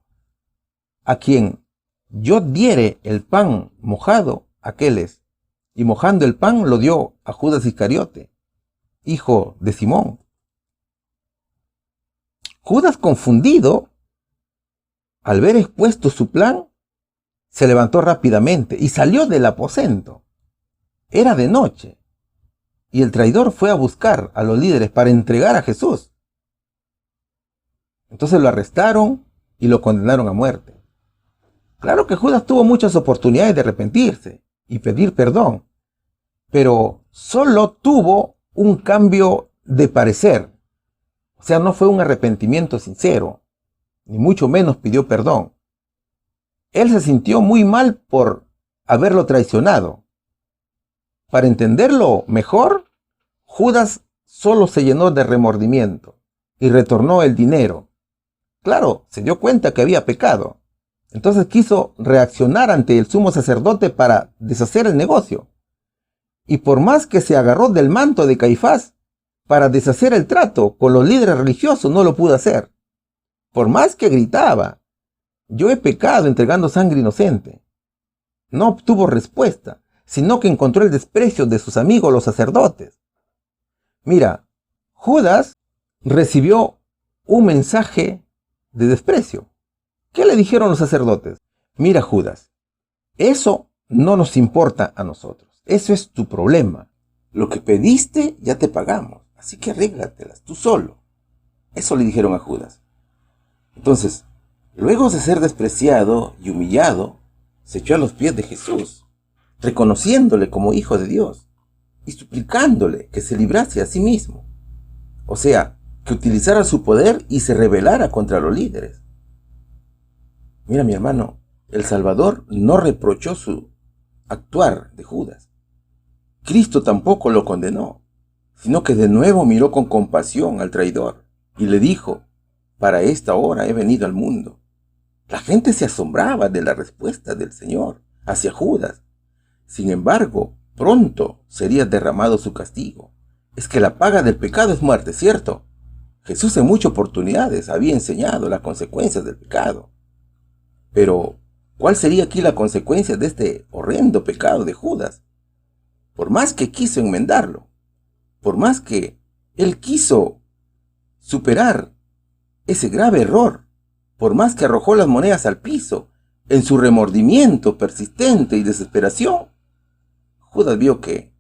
a quien yo diere el pan mojado, aquel es. Y mojando el pan lo dio a Judas Iscariote, hijo de Simón. Judas, confundido, al ver expuesto su plan, se levantó rápidamente y salió del aposento. Era de noche, y el traidor fue a buscar a los líderes para entregar a Jesús. Entonces lo arrestaron y lo condenaron a muerte. Claro que Judas tuvo muchas oportunidades de arrepentirse y pedir perdón, pero solo tuvo un cambio de parecer. O sea, no fue un arrepentimiento sincero, ni mucho menos pidió perdón. Él se sintió muy mal por haberlo traicionado. Para entenderlo mejor, Judas solo se llenó de remordimiento y retornó el dinero. Claro, se dio cuenta que había pecado. Entonces quiso reaccionar ante el sumo sacerdote para deshacer el negocio. Y por más que se agarró del manto de Caifás para deshacer el trato con los líderes religiosos, no lo pudo hacer. Por más que gritaba: yo he pecado entregando sangre inocente, no obtuvo respuesta, sino que encontró el desprecio de sus amigos los sacerdotes. Mira, Judas recibió un mensaje de desprecio. ¿Qué le dijeron los sacerdotes? Mira, Judas, eso no nos importa a nosotros. Eso es tu problema. Lo que pediste ya te pagamos, así que arréglatelas tú solo. Eso le dijeron a Judas. Entonces, luego de ser despreciado y humillado, se echó a los pies de Jesús, reconociéndole como hijo de Dios y suplicándole que se librase a sí mismo. O sea, que utilizara su poder y se rebelara contra los líderes. Mira, mi hermano, el Salvador no reprochó su actuar de Judas. Cristo tampoco lo condenó, sino que de nuevo miró con compasión al traidor y le dijo: para esta hora he venido al mundo. La gente se asombraba de la respuesta del Señor hacia Judas. Sin embargo, Pronto sería derramado su castigo. Es que la paga del pecado es muerte, ¿cierto? Jesús en muchas oportunidades había enseñado las consecuencias del pecado. Pero, ¿cuál sería aquí la consecuencia de este horrendo pecado de Judas? Por más que quiso enmendarlo, por más que él quiso superar ese grave error, por más que arrojó las monedas al piso, en su remordimiento persistente y desesperación, Judas vio que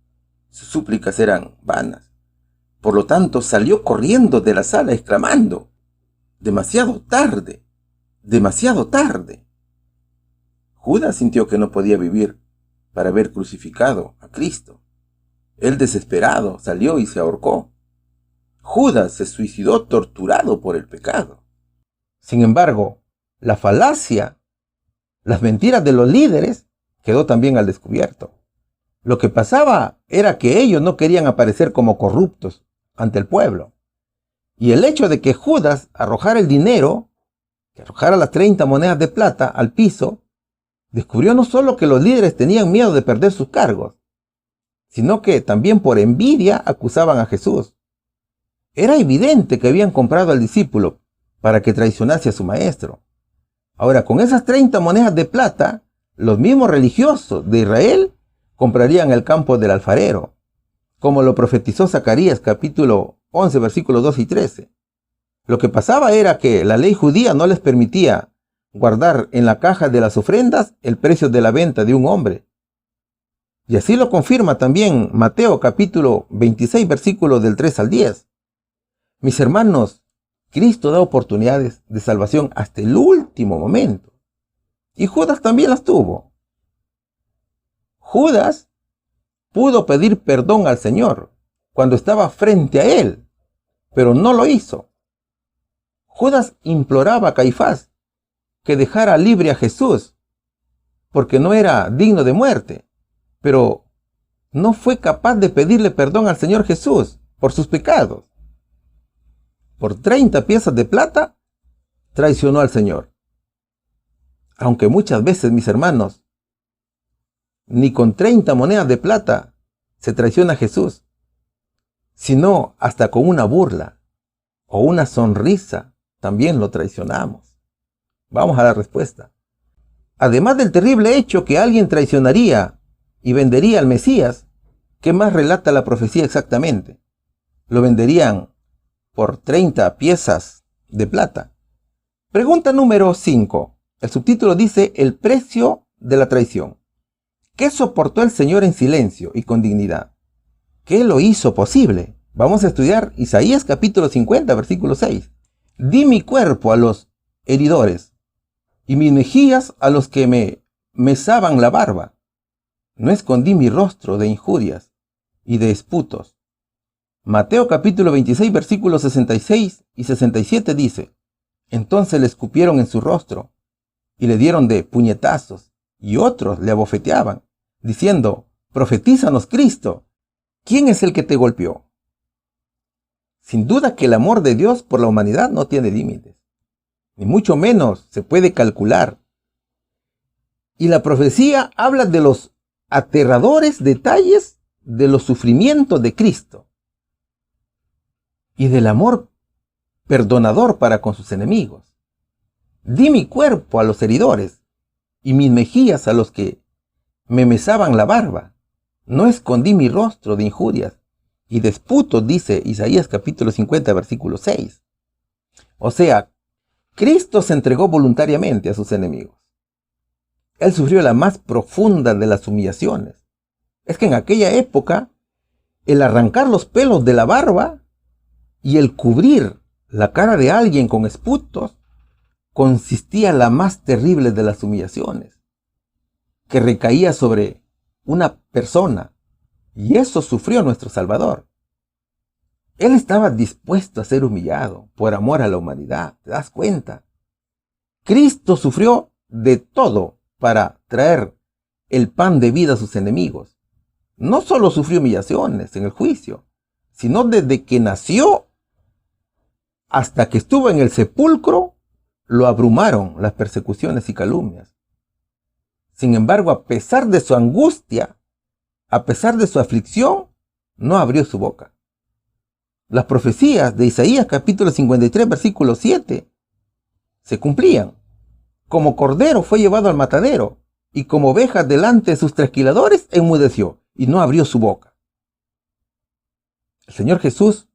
sus súplicas eran vanas. Por lo tanto, salió corriendo de la sala exclamando: demasiado tarde, demasiado tarde. Judas sintió que no podía vivir para haber crucificado a Cristo. Él, desesperado, salió y se ahorcó. Judas se suicidó torturado por el pecado. Sin embargo, la falacia, las mentiras de los líderes, quedó también al descubierto. Lo que pasaba era que ellos no querían aparecer como corruptos ante el pueblo. Y el hecho de que Judas arrojara el dinero, que arrojara las 30 monedas de plata al piso, descubrió no solo que los líderes tenían miedo de perder sus cargos, sino que también por envidia acusaban a Jesús. Era evidente que habían comprado al discípulo para que traicionase a su maestro. Ahora, con esas 30 monedas de plata, los mismos religiosos de Israel comprarían el campo del alfarero, como lo profetizó Zacarías capítulo 11, versículos 2 y 13. Lo que pasaba era que la ley judía no les permitía guardar en la caja de las ofrendas el precio de la venta de un hombre. Y así lo confirma también Mateo capítulo 26, versículos del 3 al 10. Mis hermanos, Cristo da oportunidades de salvación hasta el último momento. Y Judas también las tuvo. Judas pudo pedir perdón al Señor cuando estaba frente a él, pero no lo hizo. Judas imploraba a Caifás que dejara libre a Jesús, porque no era digno de muerte, pero no fue capaz de pedirle perdón al Señor Jesús por sus pecados. Por 30 piezas de plata, traicionó al Señor. Aunque muchas veces, mis hermanos, ni con 30 monedas de plata se traiciona a Jesús, sino hasta con una burla o una sonrisa también lo traicionamos. Vamos a la respuesta. Además del terrible hecho que alguien traicionaría y vendería al Mesías, ¿qué más relata la profecía exactamente? Lo venderían por 30 piezas de plata. Pregunta número 5. El subtítulo dice: el precio de la traición. ¿Qué soportó el Señor en silencio y con dignidad? ¿Qué lo hizo posible? Vamos a estudiar Isaías capítulo 50, versículo 6. Di mi cuerpo a los heridores y mis mejillas a los que me mesaban la barba. No escondí mi rostro de injurias y de esputos. Mateo capítulo 26, versículos 66 y 67 dice: entonces le escupieron en su rostro y le dieron de puñetazos, y otros le abofeteaban, diciendo: profetízanos, Cristo, ¿quién es el que te golpeó? Sin duda que el amor de Dios por la humanidad no tiene límites, ni mucho menos se puede calcular. Y la profecía habla de los aterradores detalles de los sufrimientos de Cristo y del amor perdonador para con sus enemigos. Di mi cuerpo a los heridores y mis mejillas a los que me mesaban la barba. No escondí mi rostro de injurias y de esputos, dice Isaías capítulo 50, versículo 6. O sea, Cristo se entregó voluntariamente a sus enemigos. Él sufrió la más profunda de las humillaciones. Es que en aquella época, el arrancar los pelos de la barba y el cubrir la cara de alguien con esputos consistía en la más terrible de las humillaciones, que recaía sobre una persona, y eso sufrió nuestro Salvador. Él estaba dispuesto a ser humillado por amor a la humanidad, ¿te das cuenta? Cristo sufrió de todo para traer el pan de vida a sus enemigos. No solo sufrió humillaciones en el juicio, sino desde que nació hasta que estuvo en el sepulcro, lo abrumaron las persecuciones y calumnias. Sin embargo, a pesar de su angustia, a pesar de su aflicción, no abrió su boca. Las profecías de Isaías capítulo 53, versículo 7, se cumplían. Como cordero fue llevado al matadero, y como oveja delante de sus trasquiladores, enmudeció, y no abrió su boca. El Señor Jesús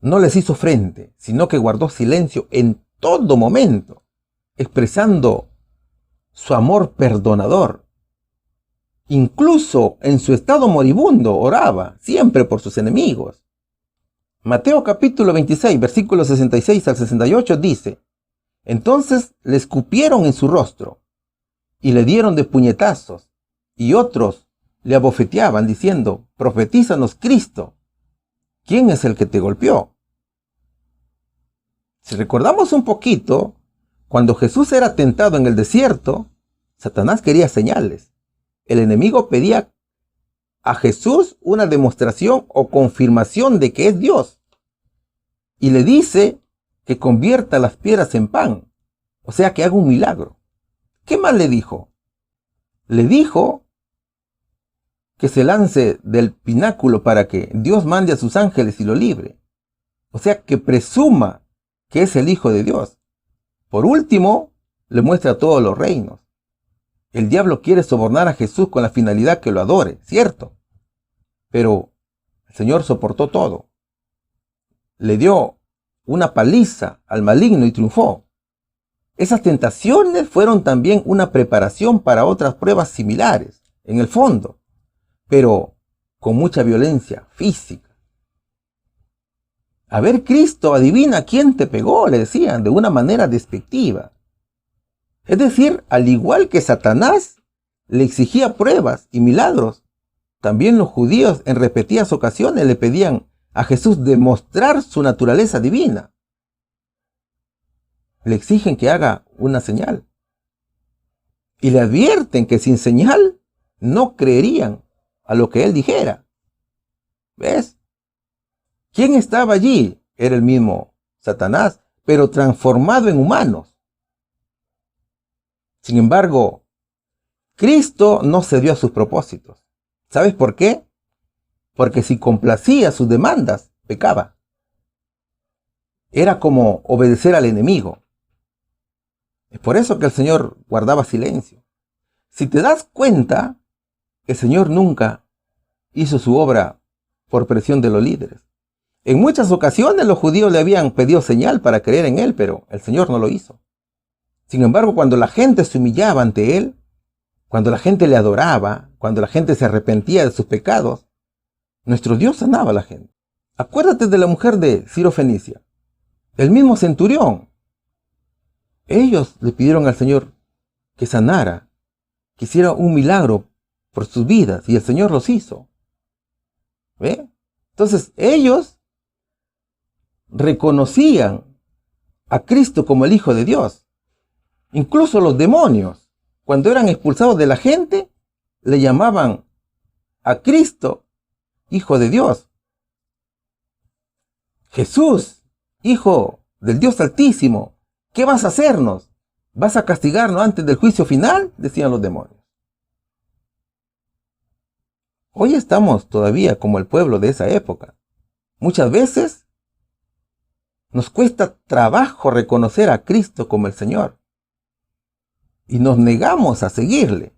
no les hizo frente, sino que guardó silencio en todo momento, expresando su amor perdonador. Incluso en su estado moribundo oraba siempre por sus enemigos. Mateo capítulo 26, versículos 66 al 68 dice: entonces le escupieron en su rostro y le dieron de puñetazos, y otros le abofeteaban diciendo: profetízanos, Cristo, ¿quién es el que te golpeó? Si recordamos un poquito, cuando Jesús era tentado en el desierto, Satanás quería señales. El enemigo pedía a Jesús una demostración o confirmación de que es Dios. Y le dice que convierta las piedras en pan, o sea, que haga un milagro. ¿Qué más le dijo? Le dijo que se lance del pináculo para que Dios mande a sus ángeles y lo libre. O sea, que presuma que es el Hijo de Dios. Por último, le muestra todos los reinos. El diablo quiere sobornar a Jesús con la finalidad que lo adore, ¿cierto? Pero el Señor soportó todo. Le dio una paliza al maligno y triunfó. Esas tentaciones fueron también una preparación para otras pruebas similares, en el fondo, pero con mucha violencia física. A ver, Cristo, adivina quién te pegó, le decían de una manera despectiva. Es decir, al igual que Satanás le exigía pruebas y milagros, también los judíos en repetidas ocasiones le pedían a Jesús demostrar su naturaleza divina. Le exigen que haga una señal. Y le advierten que sin señal no creerían a lo que él dijera. ¿Ves? ¿Quién estaba allí? Era el mismo Satanás, pero transformado en humanos. Sin embargo, Cristo no cedió a sus propósitos. ¿Sabes por qué? Porque si complacía sus demandas, pecaba. Era como obedecer al enemigo. Es por eso que el Señor guardaba silencio. Si te das cuenta, el Señor nunca hizo su obra por presión de los líderes. En muchas ocasiones los judíos le habían pedido señal para creer en Él, pero el Señor no lo hizo. Sin embargo, cuando la gente se humillaba ante Él, cuando la gente le adoraba, cuando la gente se arrepentía de sus pecados, nuestro Dios sanaba a la gente. Acuérdate de la mujer de Ciro Fenicia, el mismo centurión. Ellos le pidieron al Señor que sanara, que hiciera un milagro por sus vidas, y el Señor los hizo. ¿Ve? Entonces ellos reconocían a Cristo como el Hijo de Dios. Incluso los demonios, cuando eran expulsados de la gente, le llamaban a Cristo Hijo de Dios. Jesús, Hijo del Dios Altísimo, ¿qué vas a hacernos? ¿Vas a castigarnos antes del juicio final? Decían los demonios. Hoy estamos todavía como el pueblo de esa época. Muchas veces nos cuesta trabajo reconocer a Cristo como el Señor. Y nos negamos a seguirle.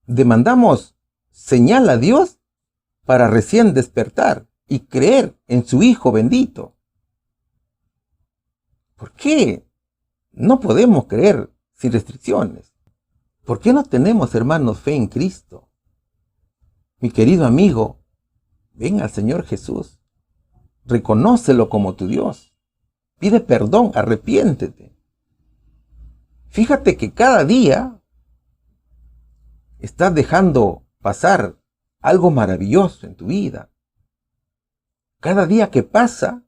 Demandamos señal a Dios para recién despertar y creer en su Hijo bendito. ¿Por qué no podemos creer sin restricciones? ¿Por qué no tenemos, hermanos, fe en Cristo? Mi querido amigo, ven al Señor Jesús. Reconócelo como tu Dios. Pide perdón, arrepiéntete. Fíjate que cada día estás dejando pasar algo maravilloso en tu vida. Cada día que pasa,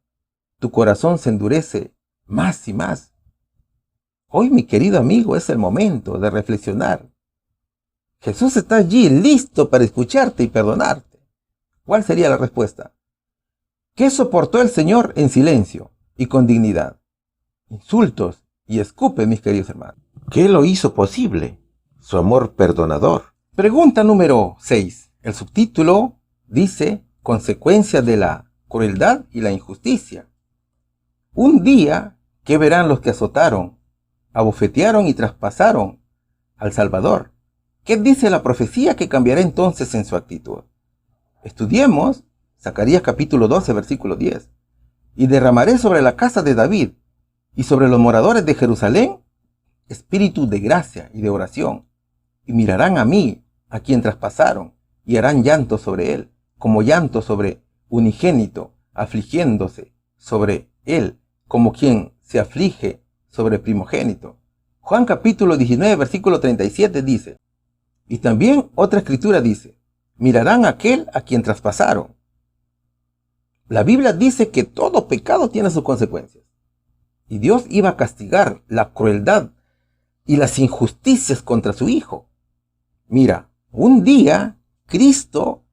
tu corazón se endurece más y más. Hoy, mi querido amigo, es el momento de reflexionar. Jesús está allí listo para escucharte y perdonarte. ¿Cuál sería la respuesta? ¿Qué soportó el Señor en silencio y con dignidad? Insultos y escupe, mis queridos hermanos. ¿Qué lo hizo posible? Su amor perdonador. Pregunta número 6. El subtítulo dice: consecuencias de la crueldad y la injusticia. Un día, ¿qué verán los que azotaron, abofetearon y traspasaron al Salvador? ¿Qué dice la profecía que cambiará entonces en su actitud? Estudiemos Zacarías capítulo 12, versículo 10. Y derramaré sobre la casa de David y sobre los moradores de Jerusalén espíritu de gracia y de oración, y mirarán a mí, a quien traspasaron, y harán llanto sobre él, como llanto sobre unigénito, afligiéndose sobre él, como quien se aflige sobre primogénito. Juan capítulo 19, versículo 37 dice, y también otra escritura dice, mirarán a aquel a quien traspasaron. La Biblia dice que todo pecado tiene sus consecuencias, y Dios iba a castigar la crueldad y las injusticias contra su Hijo. Mira, un día Cristo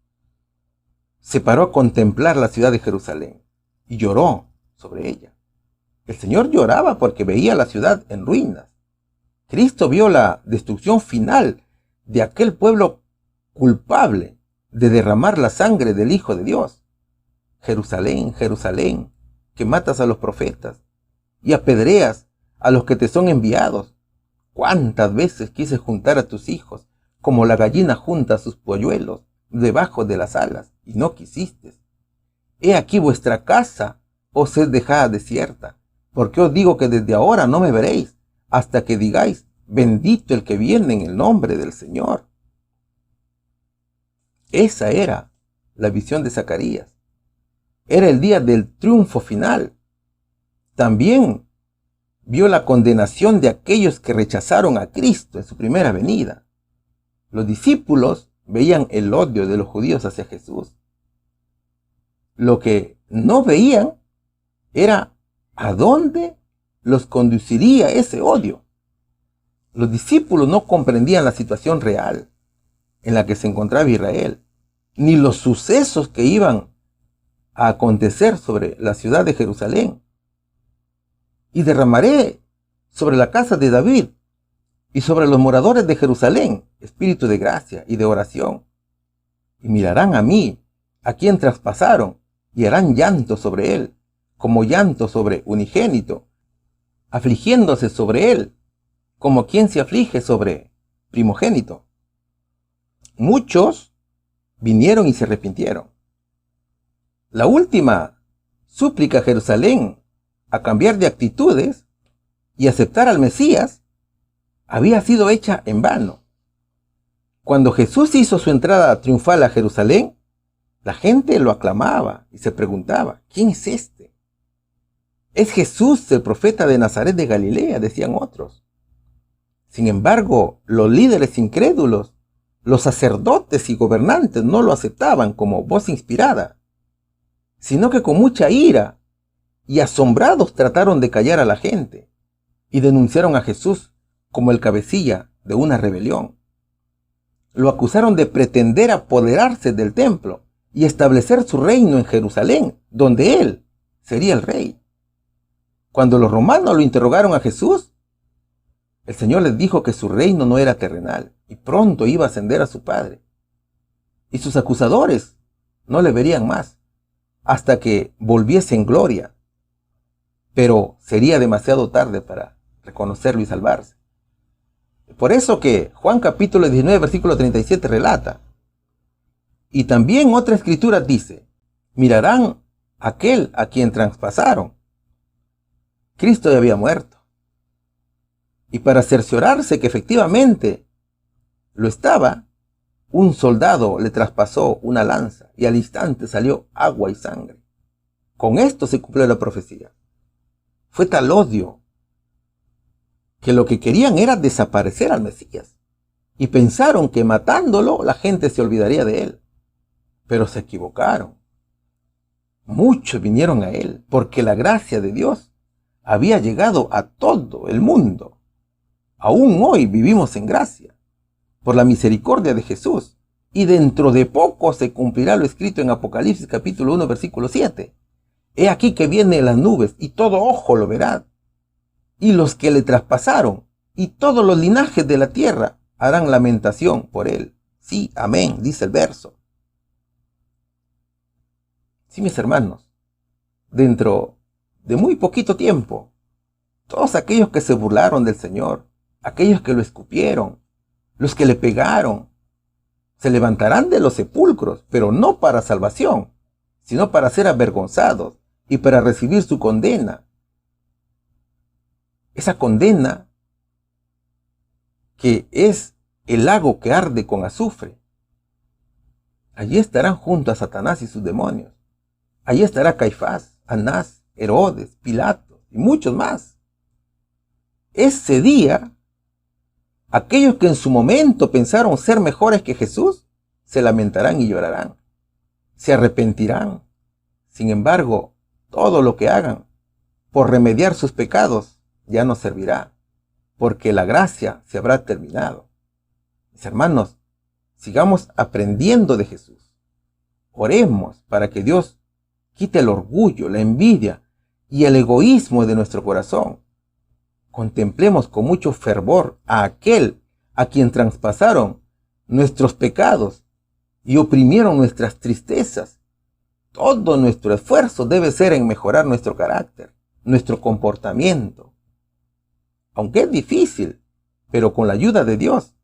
se paró a contemplar la ciudad de Jerusalén y lloró sobre ella. El Señor lloraba porque veía la ciudad en ruinas. Cristo vio la destrucción final de aquel pueblo culpable de derramar la sangre del Hijo de Dios. Jerusalén, Jerusalén, que matas a los profetas y apedreas a los que te son enviados. ¿Cuántas veces quise juntar a tus hijos como la gallina junta sus polluelos debajo de las alas, y no quisiste? He aquí vuestra casa os es dejada desierta, porque os digo que desde ahora no me veréis, hasta que digáis, bendito el que viene en el nombre del Señor. Esa era la visión de Zacarías. Era el día del triunfo final. También vio la condenación de aquellos que rechazaron a Cristo en su primera venida. Los discípulos veían el odio de los judíos hacia Jesús. Lo que no veían era a dónde los conduciría ese odio. Los discípulos no comprendían la situación real en la que se encontraba Israel, ni los sucesos que iban a acontecer sobre la ciudad de Jerusalén. Y derramaré sobre la casa de David y sobre los moradores de Jerusalén espíritu de gracia y de oración. Y mirarán a mí, a quien traspasaron, y harán llanto sobre él, como llanto sobre unigénito, afligiéndose sobre él, como quien se aflige sobre primogénito. Muchos vinieron y se arrepintieron. La última súplica a Jerusalén a cambiar de actitudes y aceptar al Mesías había sido hecha en vano. Cuando Jesús hizo su entrada triunfal a Jerusalén, la gente lo aclamaba y se preguntaba, ¿quién es este? Es Jesús, el profeta de Nazaret de Galilea, decían otros. Sin embargo, los líderes incrédulos, los sacerdotes y gobernantes no lo aceptaban como voz inspirada, sino que con mucha ira y asombrados trataron de callar a la gente y denunciaron a Jesús como el cabecilla de una rebelión. Lo acusaron de pretender apoderarse del templo y establecer su reino en Jerusalén, donde él sería el rey. Cuando los romanos lo interrogaron a Jesús, el Señor les dijo que su reino no era terrenal y pronto iba a ascender a su Padre. Y sus acusadores no le verían más hasta que volviese en gloria. Pero sería demasiado tarde para reconocerlo y salvarse. Por eso que Juan capítulo 19, versículo 37 relata. Y también otra escritura dice, mirarán a aquel a quien traspasaron. Cristo ya había muerto. Y para cerciorarse que efectivamente lo estaba, un soldado le traspasó una lanza y al instante salió agua y sangre. Con esto se cumplió la profecía. Fue tal odio que lo que querían era desaparecer al Mesías y pensaron que matándolo la gente se olvidaría de él. Pero se equivocaron. Muchos vinieron a él porque la gracia de Dios había llegado a todo el mundo. Aún hoy vivimos en gracia por la misericordia de Jesús, y dentro de poco se cumplirá lo escrito en Apocalipsis capítulo 1 versículo 7. He aquí que viene en las nubes y todo ojo lo verá, y los que le traspasaron y todos los linajes de la tierra harán lamentación por él. Sí, amén, dice el verso. Sí, mis hermanos, dentro de muy poquito tiempo, todos aquellos que se burlaron del Señor, aquellos que lo escupieron, los que le pegaron, se levantarán de los sepulcros, pero no para salvación, sino para ser avergonzados y para recibir su condena. Esa condena que es el lago que arde con azufre. Allí estarán junto a Satanás y sus demonios. Allí estará Caifás, Anás, Herodes, Pilato y muchos más. Ese día, aquellos que en su momento pensaron ser mejores que Jesús, se lamentarán y llorarán. Se arrepentirán. Sin embargo, todo lo que hagan por remediar sus pecados ya no servirá, porque la gracia se habrá terminado. Mis hermanos, sigamos aprendiendo de Jesús. Oremos para que Dios quite el orgullo, la envidia y el egoísmo de nuestro corazón. Contemplemos con mucho fervor a aquel a quien traspasaron nuestros pecados y oprimieron nuestras tristezas. Todo nuestro esfuerzo debe ser en mejorar nuestro carácter, nuestro comportamiento. Aunque es difícil, pero con la ayuda de Dios,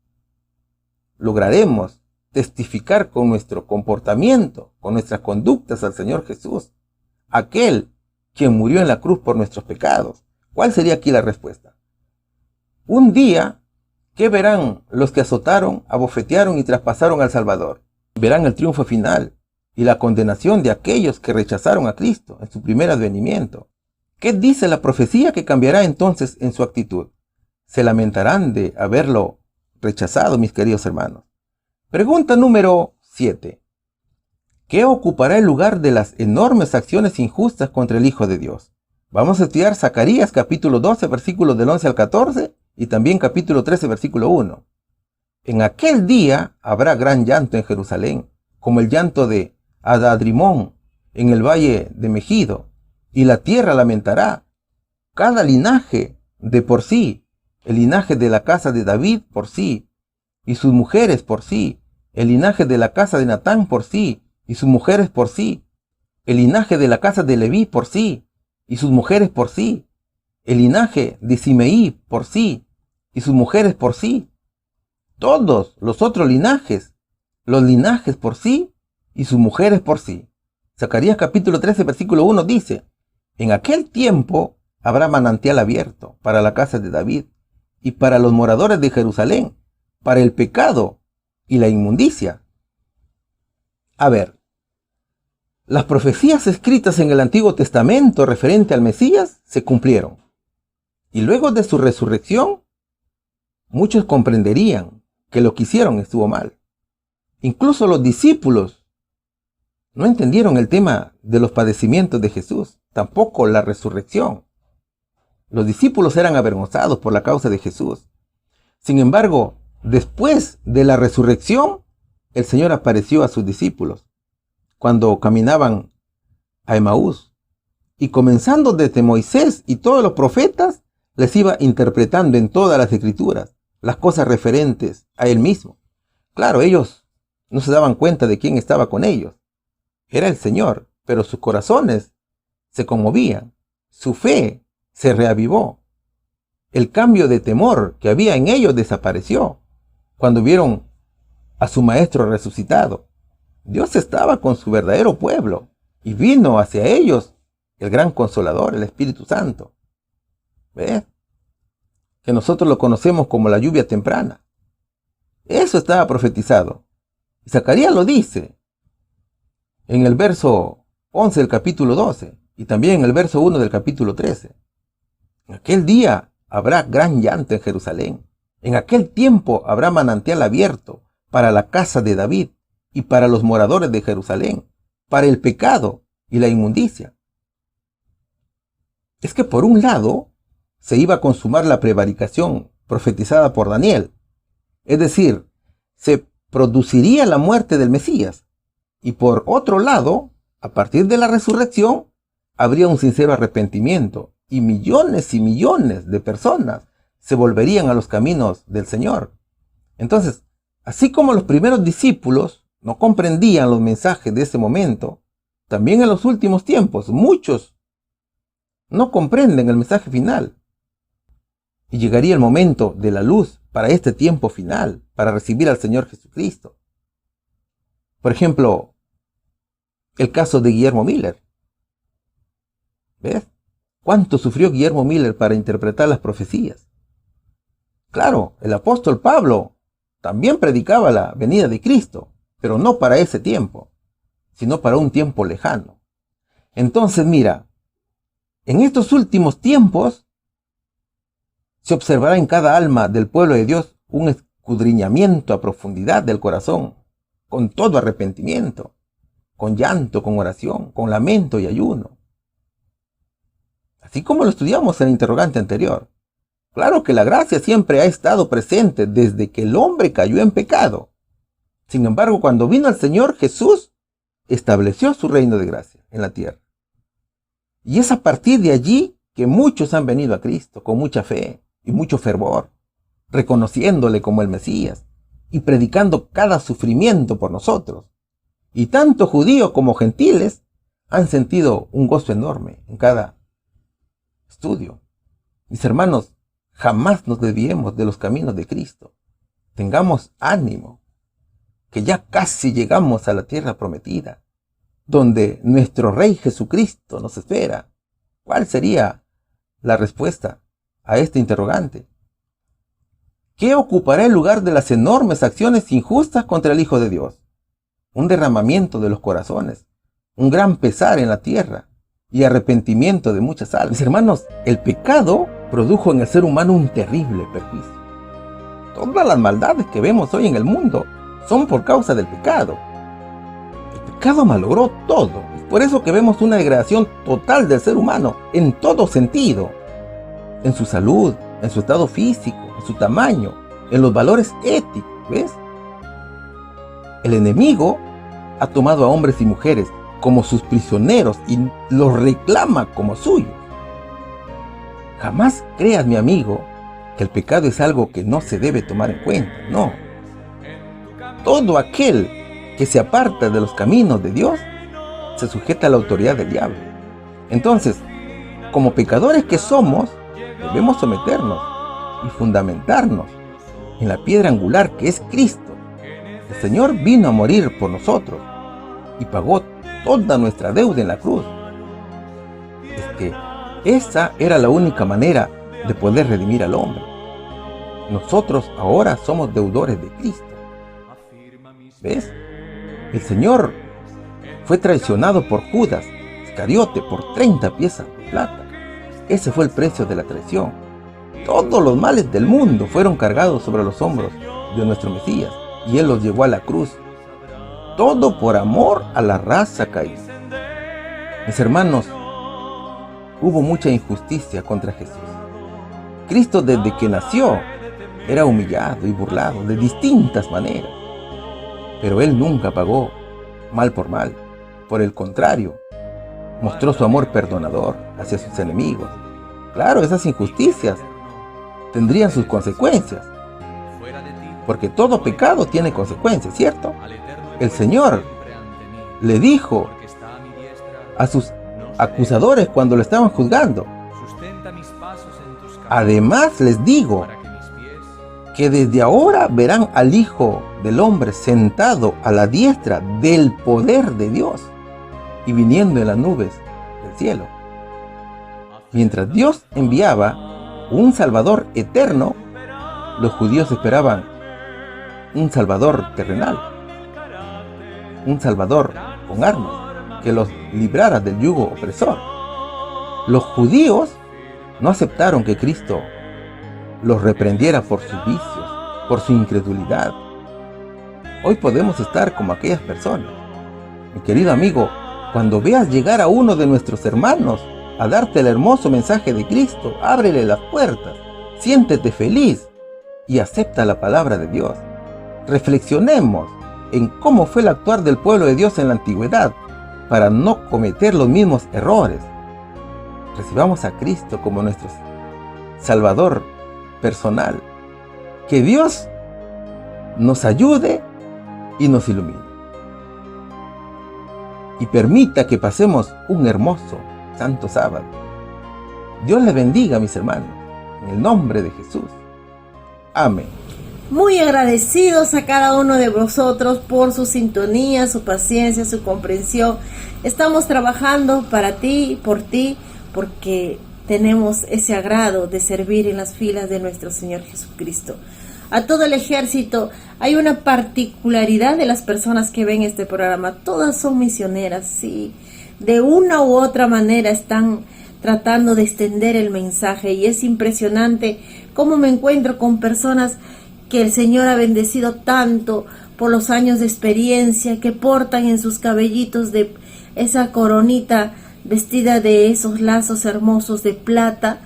lograremos testificar con nuestro comportamiento, con nuestras conductas al Señor Jesús, aquel quien murió en la cruz por nuestros pecados. ¿Cuál sería aquí la respuesta? Un día, ¿qué verán los que azotaron, abofetearon y traspasaron al Salvador? Verán el triunfo final y la condenación de aquellos que rechazaron a Cristo en su primer advenimiento. ¿Qué dice la profecía que cambiará entonces en su actitud? Se lamentarán de haberlo rechazado, mis queridos hermanos. Pregunta número 7. ¿Qué ocupará el lugar de las enormes acciones injustas contra el Hijo de Dios? Vamos a estudiar Zacarías capítulo 12, versículos del 11 al 14 y también capítulo 13, versículo 1. En aquel día habrá gran llanto en Jerusalén, como el llanto de Adadrimón en el valle de Megido, y la tierra lamentará, cada linaje de por sí, el linaje de la casa de David por sí, y sus mujeres por sí, el linaje de la casa de Natán por sí, y sus mujeres por sí, el linaje de la casa de Leví por sí, y sus mujeres por sí, el linaje de Simeí por sí, y sus mujeres por sí, todos los otros linajes, los linajes por sí, y sus mujeres por sí. Zacarías capítulo 13, versículo 1 dice, en aquel tiempo habrá manantial abierto para la casa de David, y para los moradores de Jerusalén, para el pecado y la inmundicia. A ver, las profecías escritas en el Antiguo Testamento referente al Mesías se cumplieron. Y luego de su resurrección, muchos comprenderían que lo que hicieron estuvo mal. Incluso los discípulos no entendieron el tema de los padecimientos de Jesús, tampoco la resurrección. Los discípulos eran avergonzados por la causa de Jesús. Sin embargo, después de la resurrección, el Señor apareció a sus discípulos cuando caminaban a Emaús, y comenzando desde Moisés y todos los profetas, les iba interpretando en todas las escrituras las cosas referentes a él mismo. Claro, ellos no se daban cuenta de quién estaba con ellos. Era el Señor, pero sus corazones se conmovían, su fe se reavivó. El cambio de temor que había en ellos desapareció cuando vieron a su maestro resucitado. Dios estaba con su verdadero pueblo y vino hacia ellos el gran consolador, el Espíritu Santo. ¿Ves? Que nosotros lo conocemos como la lluvia temprana. Eso estaba profetizado. Y Zacarías lo dice en el verso 11 del capítulo 12 y también en el verso 1 del capítulo 13. En aquel día habrá gran llanto en Jerusalén. En aquel tiempo habrá manantial abierto para la casa de David y para los moradores de Jerusalén, para el pecado y la inmundicia. Es que por un lado se iba a consumar la prevaricación profetizada por Daniel, es decir, se produciría la muerte del Mesías, y por otro lado, a partir de la resurrección, habría un sincero arrepentimiento y millones de personas se volverían a los caminos del Señor. Entonces, Así como los primeros discípulos no comprendían los mensajes de ese momento, también en los últimos tiempos muchos no comprenden el mensaje final. Y llegaría el momento de la luz para este tiempo final, para recibir al Señor Jesucristo. Por ejemplo, el caso de Guillermo Miller. ¿Ves? ¿Cuánto sufrió Guillermo Miller para interpretar las profecías? Claro, el apóstol Pablo también predicaba la venida de Cristo, pero no para ese tiempo, sino para un tiempo lejano. Entonces, mira, en estos últimos tiempos se observará en cada alma del pueblo de Dios un escudriñamiento a profundidad del corazón, con todo arrepentimiento, con llanto, con oración, con lamento y ayuno. Así como lo estudiamos en el interrogante anterior. Claro que la gracia siempre ha estado presente desde que el hombre cayó en pecado. Sin embargo, cuando vino el Señor Jesús, estableció su reino de gracia en la tierra. Y es a partir de allí que muchos han venido a Cristo con mucha fe y mucho fervor, reconociéndole como el Mesías y predicando cada sufrimiento por nosotros. Y tanto judíos como gentiles han sentido un gozo enorme en cada estudio. Mis hermanos, jamás nos desviemos de los caminos de Cristo. Tengamos ánimo, que ya casi llegamos a la tierra prometida, donde nuestro Rey Jesucristo nos espera. ¿Cuál sería la respuesta a este interrogante? ¿Qué ocupará el lugar de las enormes acciones injustas contra el Hijo de Dios? Un derramamiento de los corazones, un gran pesar en la tierra y arrepentimiento de muchas almas. Mis hermanos, el pecado produjo en el ser humano un terrible perjuicio. Todas las maldades que vemos hoy en el mundo son por causa del pecado. El pecado malogró todo. Es por eso que vemos una degradación total del ser humano en todo sentido. En su salud, en su estado físico, en su tamaño, en los valores éticos, ¿ves? El enemigo ha tomado a hombres y mujeres como sus prisioneros y los reclama como suyos. Jamás creas, mi amigo, que el pecado es algo que no se debe tomar en cuenta. No. Todo aquel que se aparta de los caminos de Dios se sujeta a la autoridad del diablo. Entonces, como pecadores que somos, debemos someternos y fundamentarnos en la piedra angular que es Cristo. El Señor vino a morir por nosotros y pagó toda nuestra deuda en la cruz. Es que esa era la única manera de poder redimir al hombre. Nosotros ahora somos deudores de Cristo. ¿Ves? El Señor fue traicionado por Judas Iscariote por 30 piezas de plata. Ese fue el precio de la traición. Todos los males del mundo fueron cargados sobre los hombros de nuestro Mesías y Él los llevó a la cruz. Todo por amor a la raza caída. Mis hermanos, hubo mucha injusticia contra Jesús. Cristo desde que nació era humillado y burlado de distintas maneras. Pero Él nunca pagó mal por mal. Por el contrario, mostró su amor perdonador hacia sus enemigos. Claro, esas injusticias tendrían sus consecuencias, porque todo pecado tiene consecuencias, ¿cierto? El Señor le dijo a sus acusadores cuando lo estaban juzgando: además les digo que desde ahora verán al Hijo del Hombre sentado a la diestra del poder de Dios y viniendo en las nubes del cielo. Mientras Dios enviaba un Salvador eterno, los judíos esperaban un Salvador terrenal, un Salvador con armas, que los librara del yugo opresor. Los judíos no aceptaron que Cristo los reprendiera por sus vicios, por su incredulidad. Hoy podemos estar como aquellas personas. Mi querido amigo, cuando veas llegar a uno de nuestros hermanos a darte el hermoso mensaje de Cristo, ábrele las puertas, siéntete feliz y acepta la palabra de Dios. Reflexionemos en cómo fue el actuar del pueblo de Dios en la antigüedad para no cometer los mismos errores. Recibamos a Cristo como nuestro Salvador personal. Que Dios nos ayude y nos ilumine. Y permita que pasemos un hermoso santo sábado. Dios les bendiga, mis hermanos, en el nombre de Jesús. Amén. Muy agradecidos a cada uno de vosotros por su sintonía, su paciencia, su comprensión. Estamos trabajando para ti, por ti, porque tenemos ese agrado de servir en las filas de nuestro Señor Jesucristo. A todo el ejército, hay una particularidad de las personas que ven este programa. Todas son misioneras, sí. De una u otra manera están tratando de extender el mensaje, y es impresionante cómo me encuentro con personas que el Señor ha bendecido tanto por los años de experiencia, que portan en sus cabellitos de esa coronita vestida de esos lazos hermosos de plata.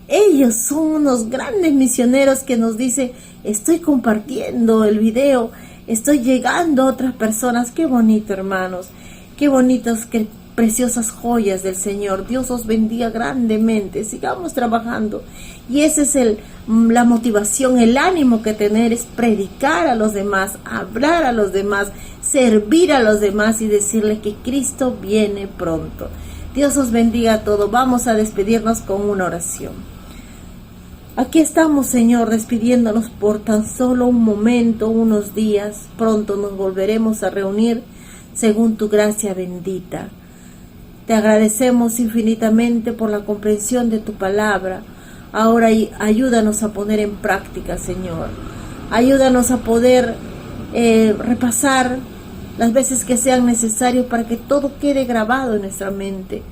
Ellos son unos grandes misioneros que nos dicen: estoy compartiendo el video, estoy llegando a otras personas. Qué bonito, hermanos, qué bonitos, qué preciosas joyas del Señor. Dios os bendiga grandemente. Sigamos trabajando, y ese es la motivación, el ánimo que tener es predicar a los demás, hablar a los demás, servir a los demás y decirle que Cristo viene pronto. Dios os bendiga a todos. Vamos a despedirnos con una oración. Aquí estamos, Señor, despidiéndonos por tan solo un momento, unos días. Pronto nos volveremos a reunir según tu gracia bendita. Te agradecemos infinitamente por la comprensión de tu palabra. Ahora ayúdanos a poner en práctica, Señor. Ayúdanos a poder repasar las veces que sean necesarios para que todo quede grabado en nuestra mente.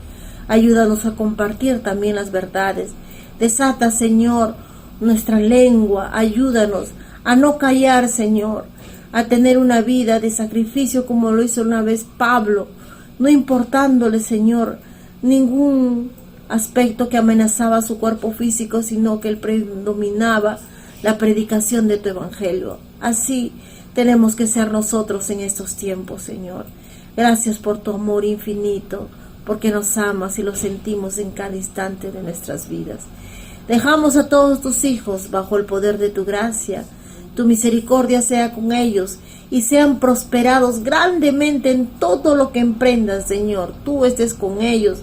Ayúdanos a compartir también las verdades. Desata, Señor, nuestra lengua. Ayúdanos a no callar, Señor, a tener una vida de sacrificio como lo hizo una vez Pablo, no importándole, Señor, ningún aspecto que amenazaba su cuerpo físico, sino que él predominaba la predicación de tu evangelio. Así tenemos que ser nosotros en estos tiempos, Señor. Gracias por tu amor infinito, porque nos amas y lo sentimos en cada instante de nuestras vidas. Dejamos a todos tus hijos bajo el poder de tu gracia. Tu misericordia sea con ellos y sean prosperados grandemente en todo lo que emprendas, Señor. Tú estés con ellos.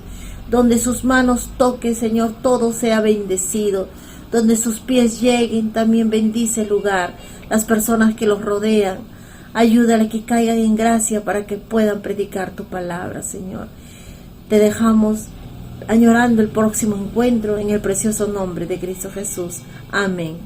Donde sus manos toquen, Señor, todo sea bendecido. Donde sus pies lleguen, también bendice el lugar, las personas que los rodean. Ayúdale a que caigan en gracia para que puedan predicar tu palabra, Señor. Te dejamos añorando el próximo encuentro en el precioso nombre de Cristo Jesús. Amén.